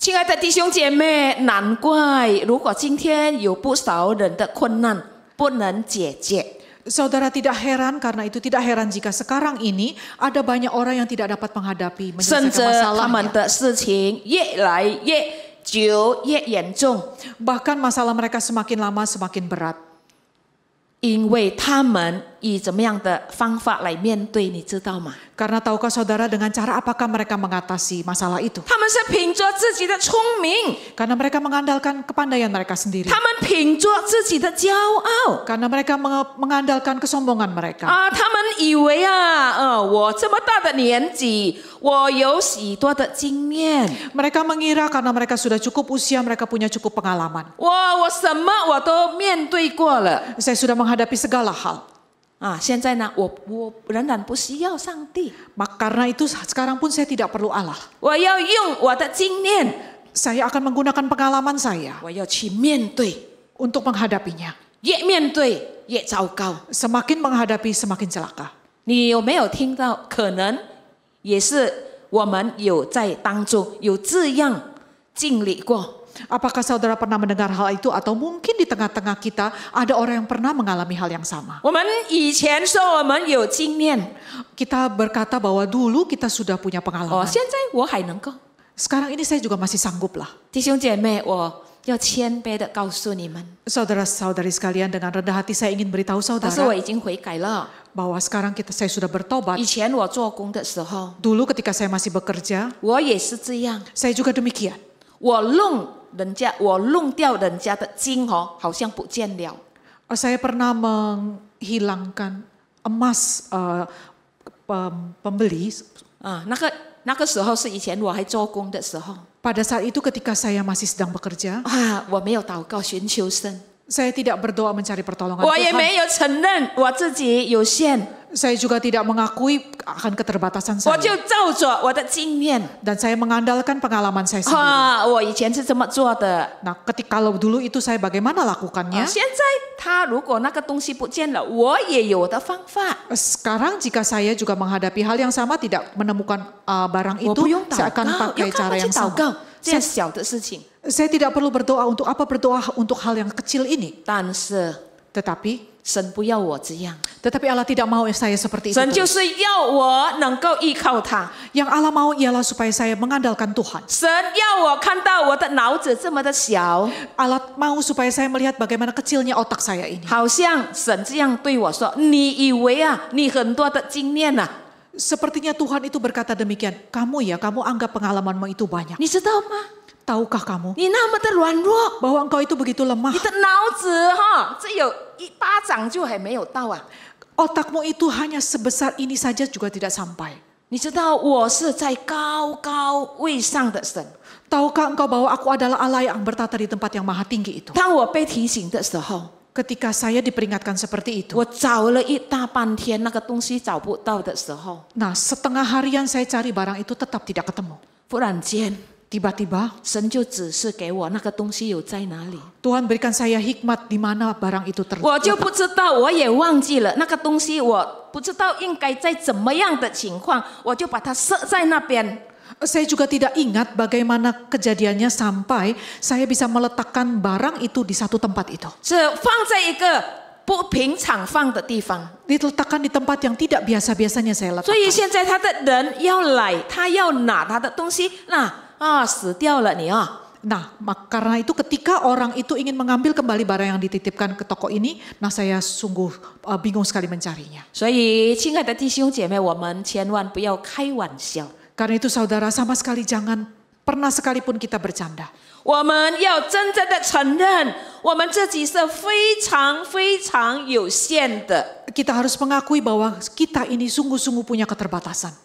亲爱的弟兄姐妹，难怪如果今天有不少人的困难不能解决， Saudara tidak heran karena itu tidak heran jika sekarang ini ada banyak orang yang tidak dapat menghadapi 甚至 menyelesaikan 他们 masalahnya. 的事情越来越久越严重， Bahkan masalah mereka semakin lama semakin berat. 因为他们以怎么样的方法来面对，你知道吗？ Karena tahukah saudara dengan cara apakah mereka mengatasi masalah itu? 他们是凭着自己的聪明， Karena mereka mengandalkan kepandaian mereka sendiri. 他们凭着自己的骄傲 Karena mereka mengandalkan kesombongan mereka. 啊，他们以为我这么大的年纪，我有许多的经验， Mereka mengira karena mereka sudah cukup usia, mereka punya cukup pengalaman. 我什么我都面对过了。 Saya sudah menghadapi segala hal. 啊，现在呢，我仍然不需要上帝， Karena itu sekarang pun saya tidak perlu Allah. 我要用我的经验， Saya akan menggunakan pengalaman saya 我要去面对， untuk menghadapinya. 越面对越糟糕。 Semakin menghadapi semakin celaka. 你有没有听到？可能也是我们有在当中有这样经历过。 Apakah saudara pernah mendengar hal itu atau mungkin di tengah-tengah kita ada orang yang pernah mengalami hal yang sama? 我们以前说我们有经验， Kita berkata bahwa dulu kita sudah punya 哦， pengalaman. 现在我还能够。 Sekarang ini saya juga masih sanggup lah. 弟兄姐妹，我要谦卑的告诉你们， Saudara-saudari sekalian, dengan rendah hati saya ingin beritahu 但是我 saudara 已经悔改了。 bahwa sekarang saya sudah bertobat. 以前我做工的时候， Dulu ketika saya masih bekerja, 我也是这样， saya juga demikian. 我弄掉人家的金好像不见了。 Saya pernah menghilangkan emas pembeli. 啊，那个时候是以前我还做工的时候 Pada saat itu ketika saya masih sedang bekerja, 啊，我没有祷告寻求神， saya tidak berdoa mencari pertolongan 我也 Tuhan. 没有承认我自己有限， Saya juga tidak mengakui akan keterbatasan 我就 saya. 照着我的经验 Dan saya mengandalkan pengalaman saya sendiri. 啊，我以前是这么做的。 Nah, kalau dulu itu saya bagaimana lakukannya? 现在他如果那个东西不见了，我也有的方法。 Sekarang jika saya juga menghadapi hal yang sama, tidak menemukan barang 我 itu, 不用祷 saya akan 告， pakai 要干 cara 嘛去 yang 祷 sama. 告？这样小的事情， Saya tidak perlu berdoa untuk apa, berdoa untuk hal yang kecil ini. 但是 Tetapi 神不要我这样， Allah tidak mau saya seperti itu. 神就 terus. 是要我能够依靠他。 Yang Allah mau ialah supaya saya mengandalkan Tuhan. 神要我看到我的脑子这么的小， Allah mau supaya saya melihat bagaimana kecilnya otak saya ini. 好像神这样对我说：“你以为你很多的经验Sepertinya Tuhan itu berkata demikian. Kamu anggap pengalamanmu itu banyak. 你知道吗？ Tahukah kamu 你那么的软弱， bahwa engkau itu begitu lemah? 你的脑子只有一巴掌就还没有到啊！ Otakmu itu hanya sebesar ini saja juga tidak sampai. 你知道我是在高高位上的神。 Tahukah engkau bahwa aku adalah Allah yang bertata di tempat yang maha tinggi itu? 当我被提醒的时候， Ketika saya diperingatkan seperti itu. 我找了一大半天，那个东西找不到的时候， Nah, setengah harian saya cari barang itu tetap tidak ketemu. 忽然间， Tiba-tiba 神就指示给我那个东西有在哪里， Tuhan berikan saya hikmat di mana barang itu 我就 terletak. 不知道，我也忘记了那个东西，我不知道应该在怎么样的情况，我就把它设在那边。 Saya juga tidak ingat bagaimana kejadiannya sampai saya bisa meletakkan barang itu di satu tempat itu. 是放在一个不平常放的地方， Diletakkan di tempat yang tidak biasa-biasanya saya 所以 letakkan. 现在他的人要来，他要拿他的东西，那啊，死掉了你啊。 Nah, karena itu ketika orang itu ingin mengambil kembali barang yang dititipkan ke toko ini, nah saya sungguh bingung sekali mencarinya. 所以，亲爱的弟兄姐妹，我们千万不要开玩笑。 Karena itu saudara sama sekali jangan pernah sekalipun kita bercanda. 我们要真正的承认，我们自己是非常非常有限的。 Kita harus mengakui bahwa kita ini sungguh-sungguh punya keterbatasan.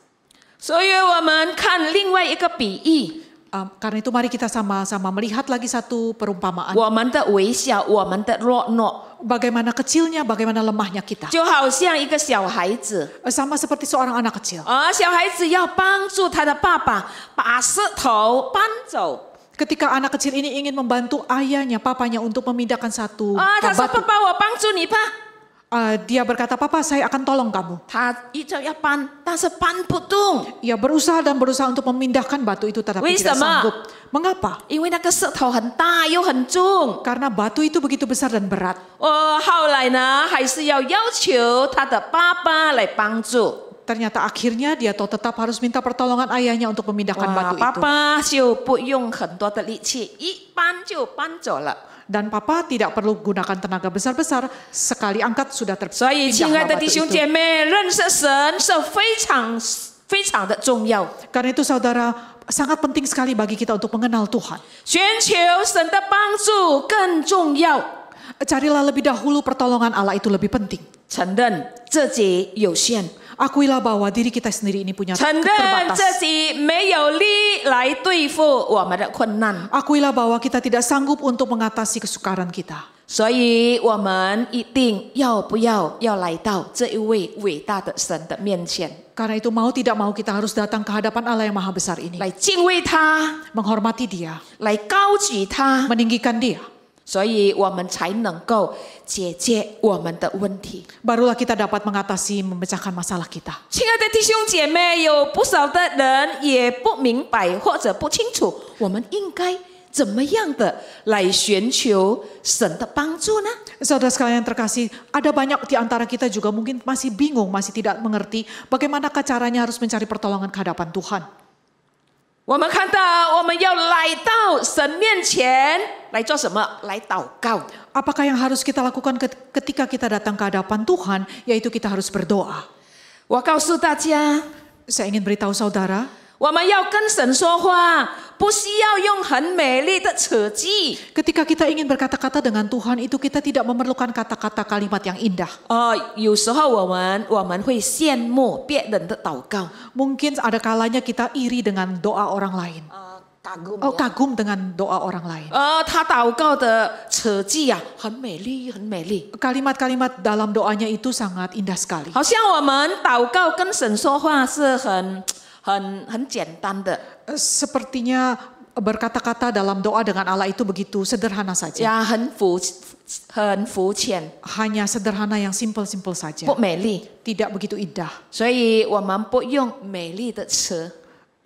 所以，我们看另外一个比喻。 Karena itu mari kita sama-sama melihat lagi satu perumpamaan. 我们的微小，我们的弱懦， Bagaimana kecilnya, bagaimana lemahnya kita. 就好像一个小孩子， Sama seperti seorang anak kecil. 小孩子要帮助他的爸爸把石头搬走。 Ketika anak kecil ini ingin membantu ayahnya, papanya untuk memindahkan satu 他说：“爸 batu. 爸，我帮助你吧。” Dia berkata, "Papa, saya akan tolong kamu." 他一直要搬，但是搬不动。 Ia berusaha untuk memindahkan batu itu tetapi tidak sanggup. Mengapa? 因为那个石头很大又很重。 Karena batu itu begitu besar dan berat. 后来呢，还是要求他的爸爸来帮助。 Ternyata akhirnya dia tetap harus minta pertolongan ayahnya untuk memindahkan batu 爸 itu. 爸就不用很多的力气，一搬就搬走了。 Dan papa tidak perlu gunakan tenaga besar-besar, sekali angkat sudah 所以，亲爱 terpindahlah 的 batu 弟兄 itu. 姐妹，认识神是非常的重要。 Karena itu saudara, sangat penting sekali bagi kita untuk mengenal Tuhan. 寻求神的帮助更重要。 Carilah lebih dahulu pertolongan Allah itu lebih penting. 承认自己有限。 Akuilah bahwa diri kita sendiri ini punya 承认 keterbatas. 自己没有力来对付我们的困难， Akuilah bahwa kita tidak sanggup untuk mengatasi kesukaran kita. 所以我们一定要来到这一位伟大的神的面前， Karena itu mau tidak mau kita harus datang ke hadapan Allah yang maha besar ini. 来敬畏他， Menghormati dia, 来高举他， meninggikan dia. 所以我们才能够解决我们的问题。 Barulah kita dapat mengatasi, memecahkan masalah kita. 亲爱的弟兄姐妹，有不少的人也不明白或者不清楚，我们应该怎么样的来寻求神的帮助呢？ Saudara sekalian yang terkasih, ada banyak di antara kita juga mungkin masih bingung, masih tidak mengerti bagaimanakah caranya harus mencari pertolongan ke hadapan Tuhan. 我们看到，我们要来到神面前来做什么？来祷告。 Apakah yang harus kita lakukan ketika kita datang ke hadapan Tuhan? Yaitu kita harus berdoa. 我告诉大家， Saya ingin beritahu saudara, 我们要跟神说话，不需要用很美丽的词句。 ketika kita ingin berkata-kata dengan Tuhan itu kita tidak memerlukan kata-kata kalimat yang indah. 有时候我们会羡慕别人的祷告， Mungkin ada kalanya kita iri dengan doa orang lain. Kagum dengan doa orang lain. 他祷告的词句啊，很美丽，很美丽。 Kalimat-kalimat dalam doanya itu sangat indah sekali. 好像我们祷告跟神说话是很简单的， Sepertinya berkata-kata dalam doa dengan Allah itu begitu sederhana saja. 呀，很肤浅， Hanya sederhana yang simple-simple saja. 不美丽。 Tidak begitu indah. 所以我们不用美丽的词，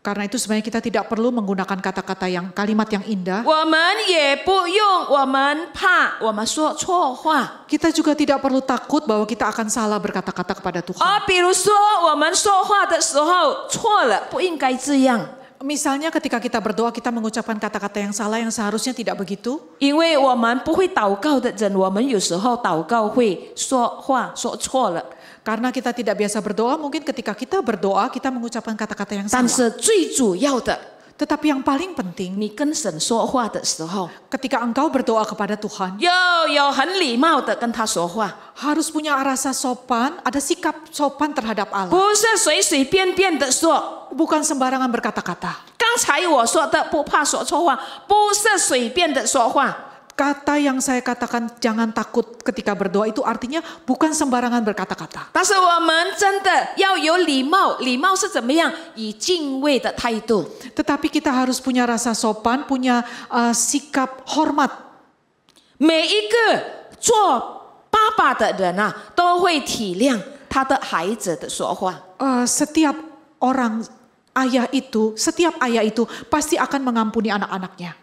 Karena itu sebenarnya kita tidak perlu menggunakan kata-kata yang kalimat yang indah. 我们也不用，我们怕我们说错话。 Kita juga tidak perlu takut bahwa kita akan salah berkata-kata kepada Tuhan. 比如说我们说话的时候错了，不应该这样。 Misalnya ketika kita berdoa kita mengucapkan kata-kata yang salah yang seharusnya tidak begitu. 因为我们不会祷告的人，我们有时候祷告会说话说错了。 Karena kita tidak biasa berdoa, mungkin ketika kita berdoa kita mengucapkan kata-kata yang 但 salah. 是最主要的， Tetapi yang paling penting 你跟神说话的时候， ketika engkau berdoa kepada Tuhan 要有很礼貌的跟他说话， harus punya rasa sopan, ada sikap sopan terhadap Allah. 不是随随便便的说。 Bukan sembarangan berkata-kata. 刚才我说的不怕说错话，不是随便的说话。 Kata yang saya katakan jangan takut ketika berdoa itu artinya bukan sembarangan berkata-kata. 但是我们真的要有礼貌，礼貌是怎么样？以敬畏的态度。 Tetapi kita harus punya rasa sopan, punya sikap hormat. 每一个做爸爸的人啊，都会体谅他的孩子的说话。 Setiap orang setiap ayah itu pasti akan mengampuni anak-anaknya.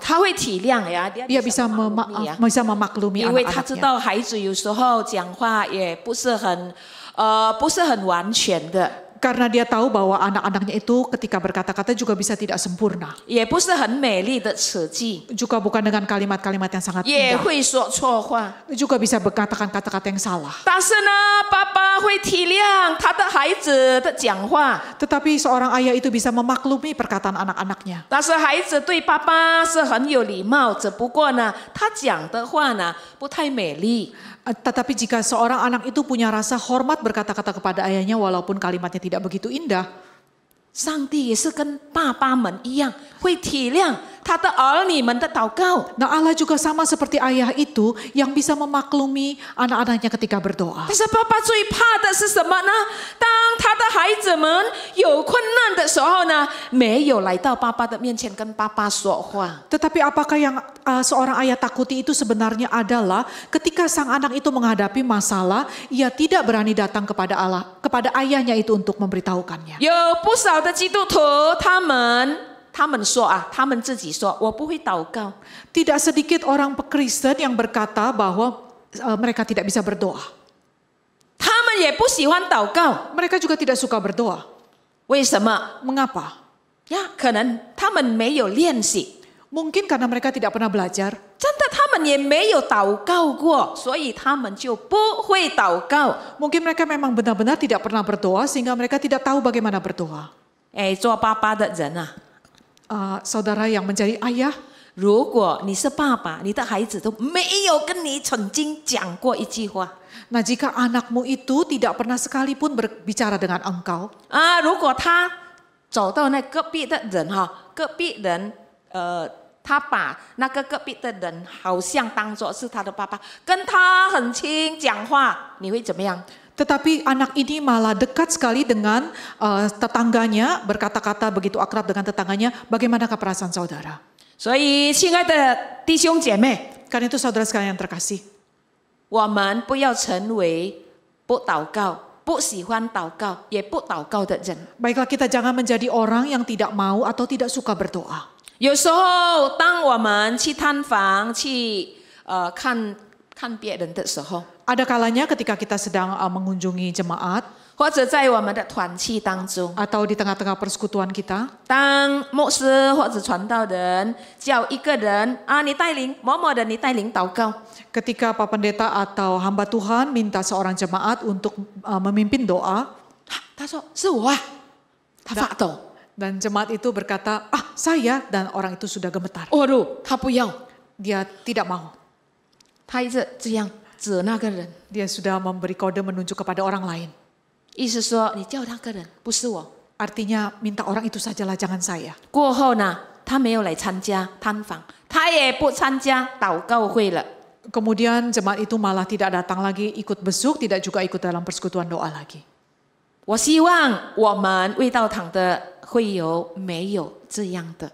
他会体谅呀， Dia bisa memaklumi 因为他知 anak-anaknya. 道孩子有时候讲话也不是很完全的。Karena dia tahu bahwa anak-anaknya itu ketika berkata-kata juga bisa tidak sempurna. 也不是很美丽的词句， Juga bukan dengan kalimat-kalimat yang sangat 也 indah. 会说错话。 Juga bisa berkatakan kata-kata yang salah. 但是呢，爸爸会体谅他的孩子的讲话， Tetapi seorang ayah itu bisa memaklumi perkataan anak-anaknya. 但是孩子对爸爸是很有礼貌，只不过呢，他讲的话呢不太美丽。 Tetapi jika seorang anak itu punya rasa hormat berkata-kata kepada ayahnya walaupun kalimatnya tidak begitu indah, 上帝也是跟爸爸们一样，会体谅他的儿女们的祷告。 nah Allah juga sama seperti ayah itu yang bisa memaklumi anak-anaknya ketika berdoa. 但是爸爸最怕的是什么呢？当他的孩子们有困难的时候呢，没有来到爸爸的面前跟爸爸说话。 Tetapi apakah yang seorang ayah takuti itu sebenarnya adalah ketika sang anak itu menghadapi masalah, ia tidak berani datang kepada Allah, kepada ayahnya itu untuk memberitahukannya. 有不少的基督徒，他们说啊，他们自己说，我不会祷告。 Tidak sedikit orang Kristen yang berkata bahwa mereka tidak bisa berdoa. 他们也不喜欢祷告， Mereka juga tidak suka berdoa. 为什么？ Mengapa? 呀，可能他们没有练习， Mungkin karena mereka tidak pernah belajar. 真的他们也没有祷告过，所以他们就不会祷告。 Mungkin mereka memang benar-benar tidak pernah berdoa sehingga mereka tidak tahu bagaimana berdoa. 哎，做爸爸的人啊， Saudara yang menjadi ayah, 如果你是爸爸，你的孩子都没有跟你曾经讲过一句话 nah jika anakmu itu tidak pernah sekalipun berbicara dengan engkau, 啊，如果他走到那隔壁的人哈，隔壁人他把那个隔壁的人好像当作是他的爸爸，跟他很亲讲话，你会怎么样？ tetapi anak ini malah dekat sekali dengan tetangganya, berkata-kata begitu akrab dengan tetangganya, bagaimanakah perasaan saudara? 所以，亲爱的弟兄姐妹， Karena itu saudara sekalian yang terkasih, 我们不要成为不祷告、不喜欢祷告、也不祷告的人。 baiklah kita jangan menjadi orang yang tidak mau atau tidak suka berdoa. 有时候，当我们去探访、去看别人的时候， Ada kalanya ketika kita sedang mengunjungi jemaat 或者在我们的团契当中， atau di tengah-tengah persekutuan kita, 当牧师或者传道人叫一个人啊，你带领某某人，你带领祷告， ketika Pak Pendeta atau hamba Tuhan minta seorang jemaat untuk memimpin doa, 他说是我啊，他发抖， dan jemaat itu berkata, saya, dan orang itu sudah gemetar. 他不要， Dia tidak mau. 他一直这样指那个人， Dia sudah memberi kode menunjuk kepada orang lain. 意思说你叫那个人，不是我。 Artinya minta orang itu sajalah, jangan saya. 过后呢，他没有来参加探访，他也不参加祷告会了。 Kemudian jemaat itu malah tidak datang lagi ikut besuk, tidak juga ikut dalam persekutuan doa lagi. 我希望我们味道堂的会友没有这样的。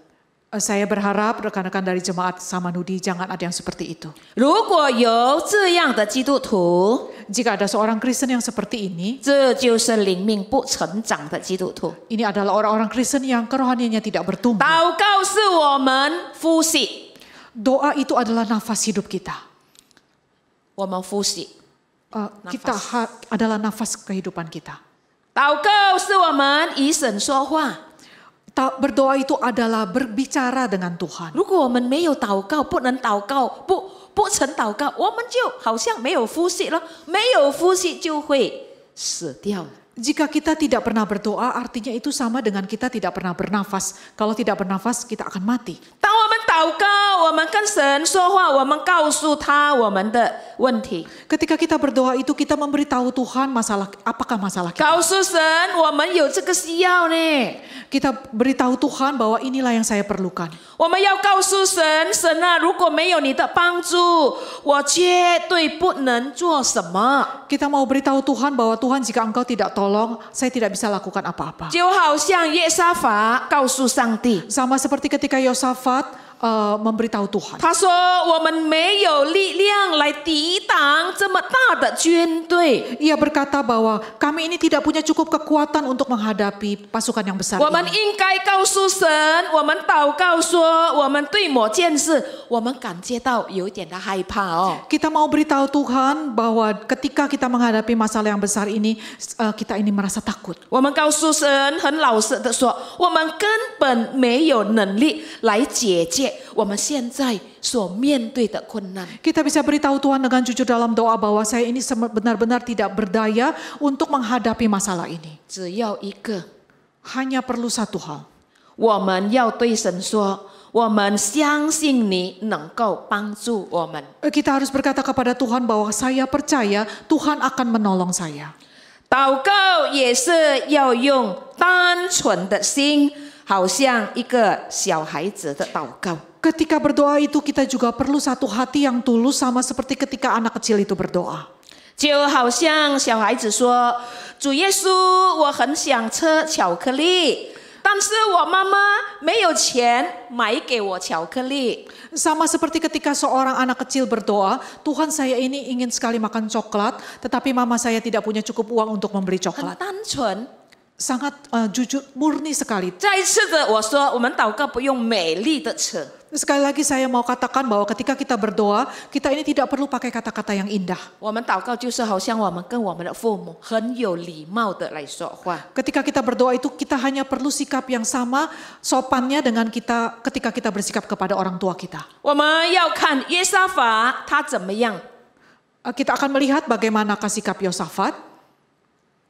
Saya berharap rekan-rekan dari jemaat Samanudi jangan ada yang seperti itu. 如果有这样的基督徒， Jika ada seorang Kristen yang seperti ini, 这就是灵命不成长的基督徒。 ini adalah orang-orang Kristen yang kerohaniannya tidak bertumbuh. 祷告是我们呼吸， Doa itu adalah nafas hidup kita. 我们呼吸。 Kita adalah nafas kehidupan kita. 祷告是我们与神说话。 Berdoa itu adalah berbicara dengan Tuhan. 如果我们没有祷告，不能祷告，不曾祷告，我们就好像没有呼吸了，没有呼吸就会死掉了。 Jika kita tidak pernah berdoa, artinya itu sama dengan kita tidak pernah bernafas. Kalau tidak bernafas, kita akan mati. 当我们祷告，我们跟神说话，我们告诉他我们的问题， Ketika kita berdoa itu kita memberitahu Tuhan apakah masalah kita. 告诉神我们有这个需要呢。 Kita beritahu Tuhan bahwa inilah yang saya perlukan. 我们要告诉神，神啊，如果没有你的帮助，我绝对不能做什么。 Kita mau beritahu Tuhan bahwa Tuhan jika Engkau tidak tolong, saya tidak bisa lakukan apa-apa. 就好像约沙法告诉上帝， Sama seperti ketika Yosafat memberitahu Tuhan. 他说：“我们没有力量来抵挡这么么大的军队。 Ia berkata bahwa kami ini tidak punya cukup kekuatan untuk menghadapi pasukan yang besar 我们 ini. 应该告诉神，我们祷告说，我们对某件事，我们感觉到有一点的害怕哦。 Kita mau beritahu Tuhan bahwa ketika kita menghadapi masalah yang besar ini, kita ini merasa takut. 我们告诉神，很老实的说，我们根本没有能力来解决我们现在所面对的困难。 Kita bisa beritahu Tuhan dengan jujur dalam doa bahwa saya ini benar-benar tidak berdaya untuk menghadapi masalah ini. 只要一个， Hanya perlu satu hal. 我们要对神说，我们相信你能够帮助我们。 Kita harus berkata kepada Tuhan bahwa saya percaya Tuhan akan menolong saya. 祷告也是要用单纯的心，好像一个小孩子的祷告。 Ketika berdoa itu kita juga perlu satu hati yang tulus sama seperti ketika anak kecil itu berdoa. 就好像小孩子说：“主耶稣，我很想吃巧克力，但是我妈妈没有钱买给我巧克力。” Sama seperti ketika seorang anak kecil berdoa, Tuhan saya ini ingin sekali makan coklat, tetapi mama saya tidak punya cukup uang untuk membeli 很 coklat. 单纯。 Sangat jujur, murni sekali. 再一次的，我说我们祷告不用美丽的词， Sekali lagi saya mau katakan bahwa ketika kita berdoa, kita ini tidak perlu pakai kata-kata yang indah. 我们祷告就是好像我们跟我们的父母很有礼貌的来说话。 Ketika kita berdoa itu kita hanya perlu sikap yang sama sopannya dengan kita ketika kita bersikap kepada orang tua kita. 我们要看约沙法他怎么样。 Kita akan melihat bagaimana sikap Yosafat.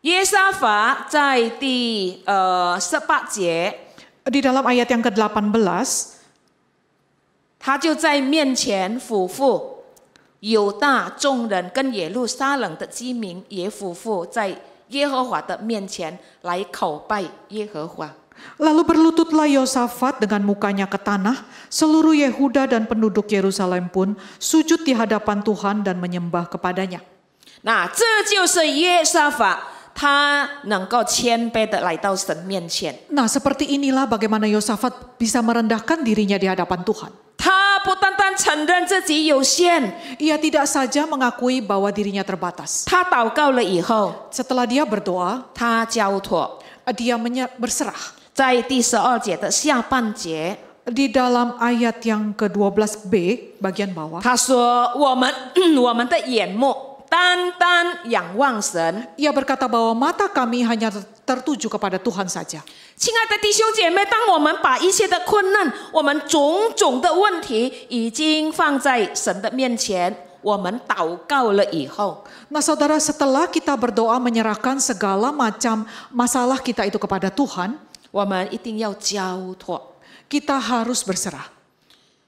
约沙法在第18节， Di dalam ayat yang ke-18, 他就在面前俯伏，犹大众人跟耶路撒冷的居民也俯伏在耶和华的面前来叩拜耶和华。 Lalu berlututlah Yosafat dengan mukanya ke tanah, seluruh Yehuda dan penduduk Yerusalem pun sujud di hadapan Tuhan dan menyembah kepadanya. 那这就是约沙法，他能够谦卑的来到神面前。 Nah, seperti inilah bagaimana Yosafat bisa merendahkan dirinya di hadapan Tuhan. 他不单单承认自己有限， Ia tidak saja mengakui bahwa dirinya terbatas. 他祷告了以后， Setelah dia berdoa, 他交托。 dia berserah. 在第12节的下半节， Di dalam ayat yang ke-12b, bagian bawah, 他说：“我们的眼目单单仰望神。” ia berkata bahwa mata kami hanya tertuju kepada Tuhan saja. 亲爱的弟兄姐妹，当我们把一切的困难、我们种种的问题已经放在神的面前，我们祷告了以后， Nah saudara, setelah kita berdoa menyerahkan segala macam masalah kita itu kepada Tuhan, 我们一定要交托。 kita harus berserah.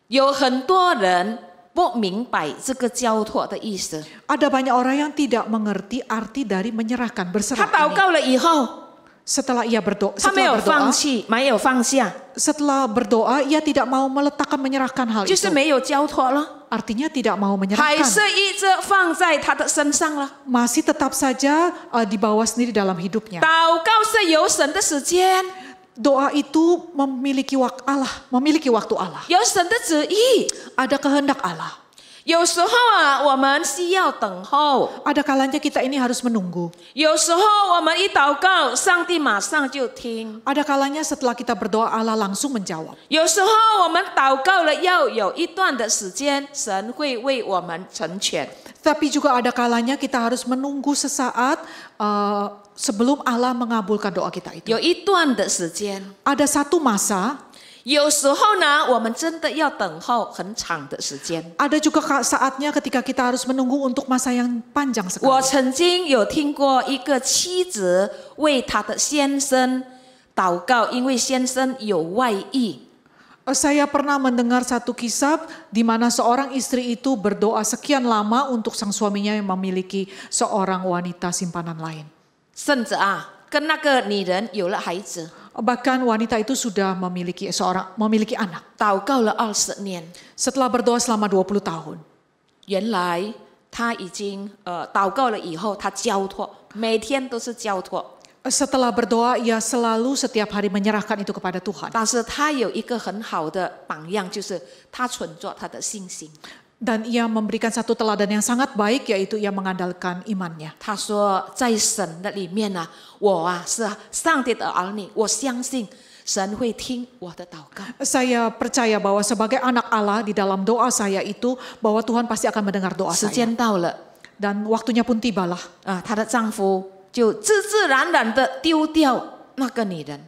有很多人不明白这个交托的意思。 Ada banyak orang yang tidak mengerti arti dari menyerahkan, 他 berserah 祷 ini. 告了以后， Setelah ia berdoa, 他没有放弃，没有放下， setelah berdoa, ia tidak mau meletakkan menyerahkan hal 就是 itu. 没有交托了， Artinya tidak mau 还 menyerahkan. 是一直放在他的身上了。 Masih tetap saja dibawa sendiri dalam hidupnya. 祷告是有神的时间， Doa itu memiliki waktu Allah. 有神的旨意。 Ada kehendak Allah. 有时候啊，我们需要等候； Ada kalanya kita ini harus menunggu. 有时候我们一祷告，上帝马上就听； Ada kalanya setelah kita berdoa Allah langsung menjawab. 有时候我们祷告了，要有一段的时间，神会为我们成全。 Tapi juga ada kalanya kita harus menunggu sesaat sebelum Allah mengabulkan doa kita itu. 有一段的时间， Ada satu masa, 有时候呢，我们真的要等候很长的时间。 ada juga saatnya ketika kita harus menunggu untuk masa yang panjang 我 sekali. 曾经有听过一个妻子为她的先生祷告，因为先生有外遇。 Saya pernah mendengar satu kisah di mana seorang istri itu berdoa sekian lama untuk sang suaminya yang memiliki seorang wanita simpanan lain. 甚至啊，跟那个女人有了孩子， Bahkan wanita itu sudah memiliki anak. 祷告了20年。 Setelah berdoa selama 20 tahun. 原来他已经祷告了以后，他交托，每天都是交托。 Setelah berdoa ia selalu setiap hari menyerahkan itu kepada Tuhan. 但是他有一个很好的榜样，就是他存着他的信心。Dan ia memberikan satu teladan yang sangat baik, yaitu ia mengandalkan imannya. 他说，在神的里面啊，我啊是上帝的儿女，我相信神会听我的祷告。 Saya percaya bahwa sebagai anak Allah di dalam doa saya itu, bahwa Tuhan pasti akan mendengar doa 时 saya. 间到了 Dan waktunya pun tibalah. 啊，她的丈夫就自自然然的丢掉那个女人。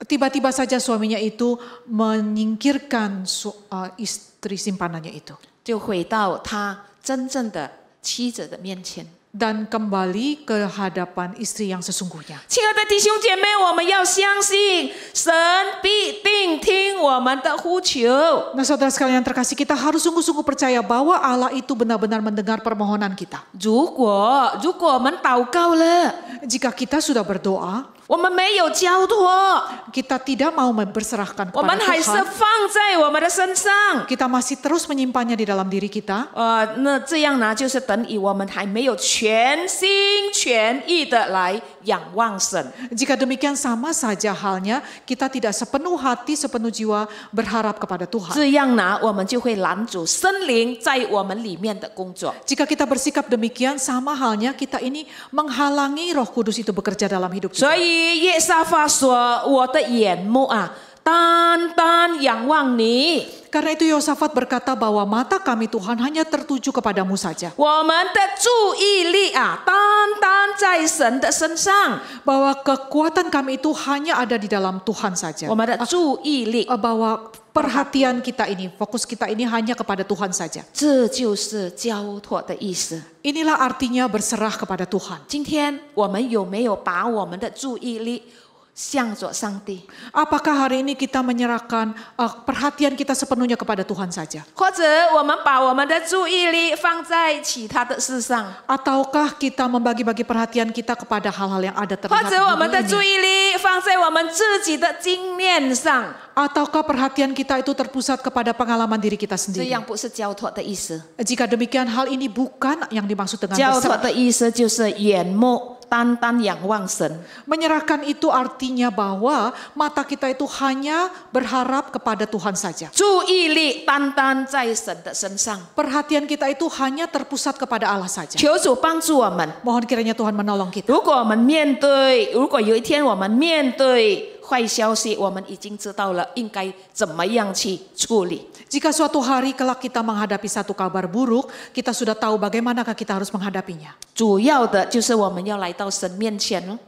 Tiba-tiba saja suaminya itu menyingkirkan istri simpanannya itu. 就回到他真正的妻子的面前。 Dan kembali ke hadapan istri yang sesungguhnya. 亲爱的弟兄姐妹，我们要相信神必定听我们的呼求。 Nah, saudara sekalian yang terkasih, kita harus sungguh-sungguh percaya bahwa Allah itu benar-benar mendengar permohonan kita. 如果我们祷告了， Jika kita sudah berdoa, 我们没有交托， kita tidak mau berserahkan 我们 kepada 还是 Tuhan, 放在我们的身上。 kita masih terus menyimpannya di dalam diri kita. 那这样呢，就是等于我们还没有全心全意的来仰望神。 Jika demikian sama saja halnya, kita tidak sepenuh hati, sepenuh jiwa berharap kepada Tuhan. 这样呢，我们就会拦阻圣灵在我们里面的工作。 Jika kita bersikap demikian, sama halnya kita ini menghalangi Roh Kudus itu bekerja dalam hidup 所 kita. 以耶沙法说：“我的眼目啊，单单仰望你。 Karena itu Yosafat berkata bahwa mata kami Tuhan hanya tertuju kepadamu saja. 我们的注意力啊，单单在神的身上。 Bahwa kekuatan kami itu hanya ada di dalam Tuhan saja. 我们的注意力， Bahwa perhatian kita ini, fokus kita ini hanya kepada Tuhan saja. 这就是交托的意思。 Inilah artinya berserah kepada Tuhan. 今天我们有没有把我们的注意力向着上帝？ Apakah hari ini kita menyerahkan perhatian kita sepenuhnya kepada Tuhan saja? 或者我们把我们的注意力放在其他的事上？ Ataukah kita membagi-bagi perhatian kita kepada hal-hal yang ada 或 terlihat 者我们 di 的 dunia 注 ini? 意力放在我们自己的经验上？ Ataukah perhatian kita itu terpusat kepada pengalaman diri kita 这 sendiri? 样不是交托的意思。 Jika demikian, hal ini bukan yang dimaksud dengan 交托 berserah. 的意思就是眼目单单仰望神。 Menyerahkan itu artinya bahwa mata kita itu hanya berharap kepada Tuhan saja. 注意力单单在神的身上。 Perhatian kita itu hanya terpusat kepada Allah saja. 求主帮助我们。 Mohon kiranya Tuhan menolong kita. 如果有一天我们面对坏消息，我们已经知道了应该怎么样去处理。 Jika suatu hari kelak kita menghadapi satu kabar buruk, kita sudah tahu bagaimanakah kita harus menghadapinya. 主要的就是我们要来到神面前哦，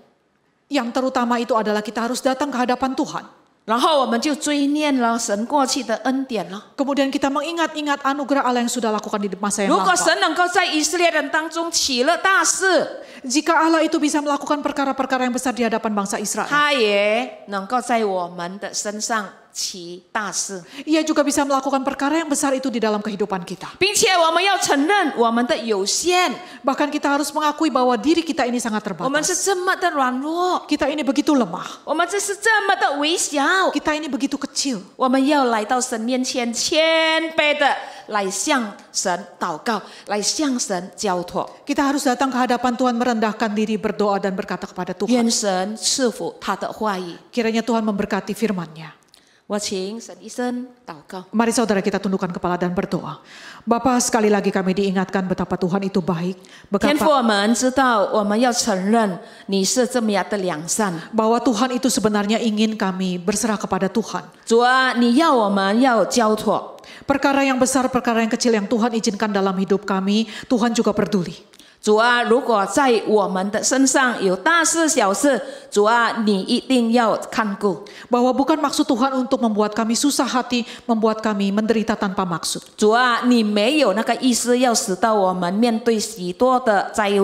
Yang terutama itu adalah kita harus datang ke hadapan Tuhan. 然后我们就追念了神过去的恩典了。 Kemudian kita mengingat-ingat anugerah Allah yang sudah lakukan di masa yang 如果 lampau. 神能够在以色列人当中起了大事， Jika Allah itu bisa melakukan perkara-perkara yang besar di hadapan bangsa Israel, 他也能够在我们的身上起大事， Ia juga bisa melakukan perkara yang besar itu di dalam kehidupan kita. 并且我们要承认我们的有限， Bahkan kita harus mengakui bahwa diri kita ini sangat 我们是 terbatas. 这么的软弱， Kita ini begitu lemah. 我们这是这么的微小。 Kita ini begitu kecil. 我们要来到神面前，谦卑的来向神祷告，来向神交托。 Kita harus datang ke hadapan Tuhan, merendahkan diri, berdoa dan berkata kepada Tuhan. 愿神赐福他的话语。 Kiranya Tuhan memberkati firman-Nya. 我请沈医生祷告。 Mari saudara kita tundukkan kepala dan berdoa. Bapa, sekali lagi kami diingatkan betapa Tuhan itu baik. 天父， Betapa 我们知道我们要承认你是这么样的良善。 bahwa Tuhan itu sebenarnya ingin kami berserah kepada Tuhan. 主啊，你要我们要交托。 Perkara yang besar, perkara yang kecil yang Tuhan izinkan dalam hidup kami, Tuhan juga peduli. 主啊，如果在我们的身上有大事小事，主啊，你一定要看顾。 Bahwa bukan maksud Tuhan untuk membuat kami susah hati, membuat kami menderita tanpa maksud. 主啊，你没有那个意思要使到我们面对许多的灾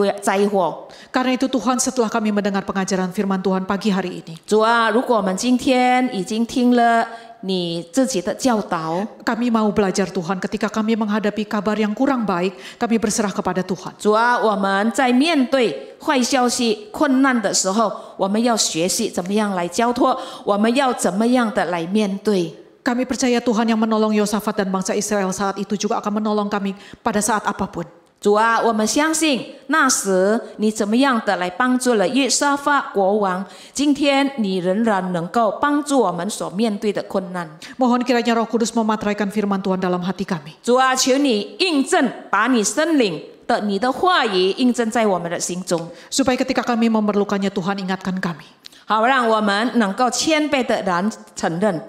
祸。 Karena itu Tuhan, setelah kami mendengar pengajaran firman Tuhan pagi hari ini, 主啊，如果我们今天已经听了你自己的教导， kami mau belajar Tuhan ketika kami menghadapi kabar yang kurang baik, kami berserah kepada Tuhan. 主啊，我们在面对坏消息、困难的时候，我们要学习怎么样来交托，我们要怎么样的来面对。 Kami percaya Tuhan yang menolong Yosafat dan bangsa Israel saat itu juga akan menolong kami pada saat apapun. 主啊，我们相信那时你怎么样的来帮助了约沙法国王，今天你仍然能够帮助我们所面对的困难。 Mohon kiranya Roh Kudus memateraikan firman Tuhan dalam hati kami. 主啊，求你印证，把你圣灵的你的话语印证在我们的心中， Supaya ketika kami memerlukannya Tuhan ingatkan kami. 好让我们能够谦卑的然承认，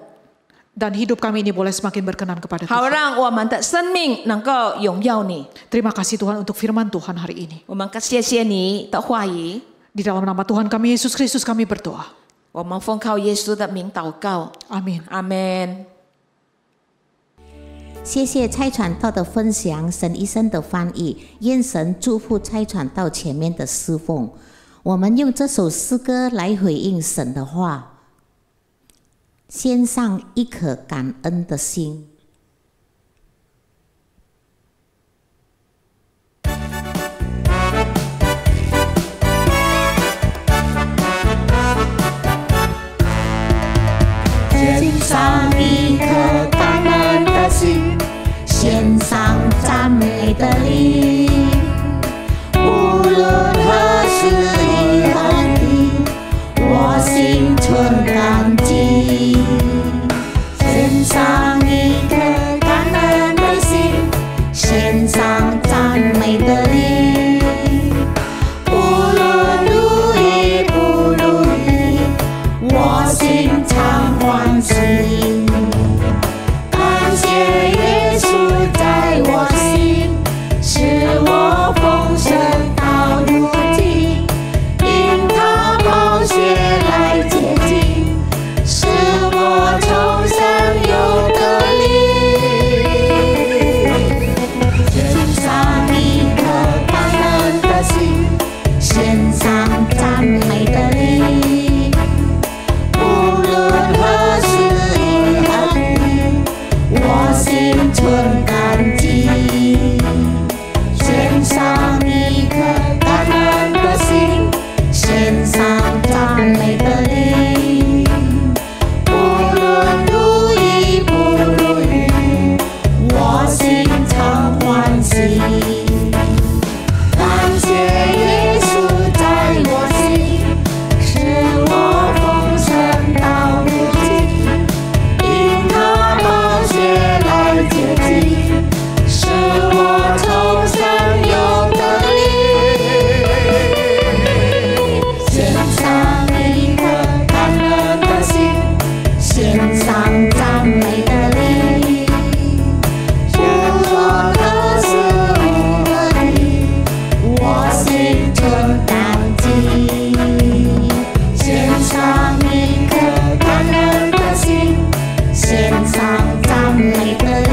Dan hidup kami ini boleh semakin berkenan kepada 好 Tuhan. 让我们的生命能够荣耀你。 Terima kasih Tuhan untuk firman Tuhan hari ini. 我们谢谢你的话语， Di dalam nama Tuhan kami Yesus Kristus kami berdoa. 我们奉靠耶稣的名祷告， Amin. 阿门。谢谢蔡传道的分享，沈医生的翻译，愿神祝福蔡传道前面的侍奉。我们用这首诗歌来回应神的话，献上一颗感恩的心。献上一颗感恩的心，献上赞美的灵。无论何时与何地，我心存感激。献上一颗感恩的心，献上赞美的灵。无论如意不如意，我心常欢喜。感谢耶稣在我心，使我丰盛到如今。因他宝血来洁净，使我重生有得力。献上一颗感恩的心，献上赞美的灵。无论何时与何地，我心存感激。献上一颗感恩的心，献上赞美的灵。无论如意不如意，我心常欢喜。感谢耶稣在我心，使我丰盛到如今。因他宝血来洁净，使我重生有得力。献上一颗感恩的心，献上赞美的灵。无论何时与何地，我心存感激。献上一颗感恩的心，献上赞美的灵。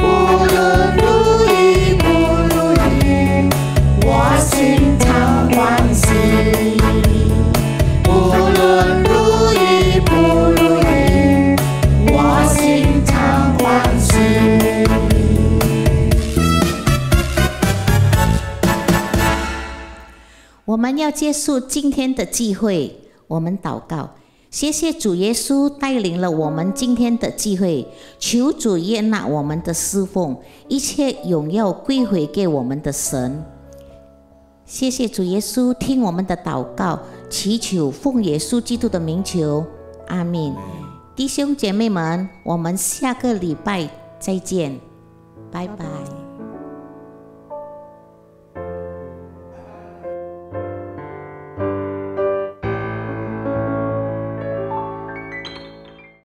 无论如意不如意，我心常欢喜。无论如意不如意，我心常欢喜。我们要结束今天的聚会，我们祷告。谢谢主耶稣带领了我们今天的聚会，求主悦纳我们的侍奉，一切荣耀归回给我们的神。谢谢主耶稣听我们的祷告，祈求奉耶稣基督的名求，阿们。弟兄姐妹们，我们下个礼拜再见，拜拜。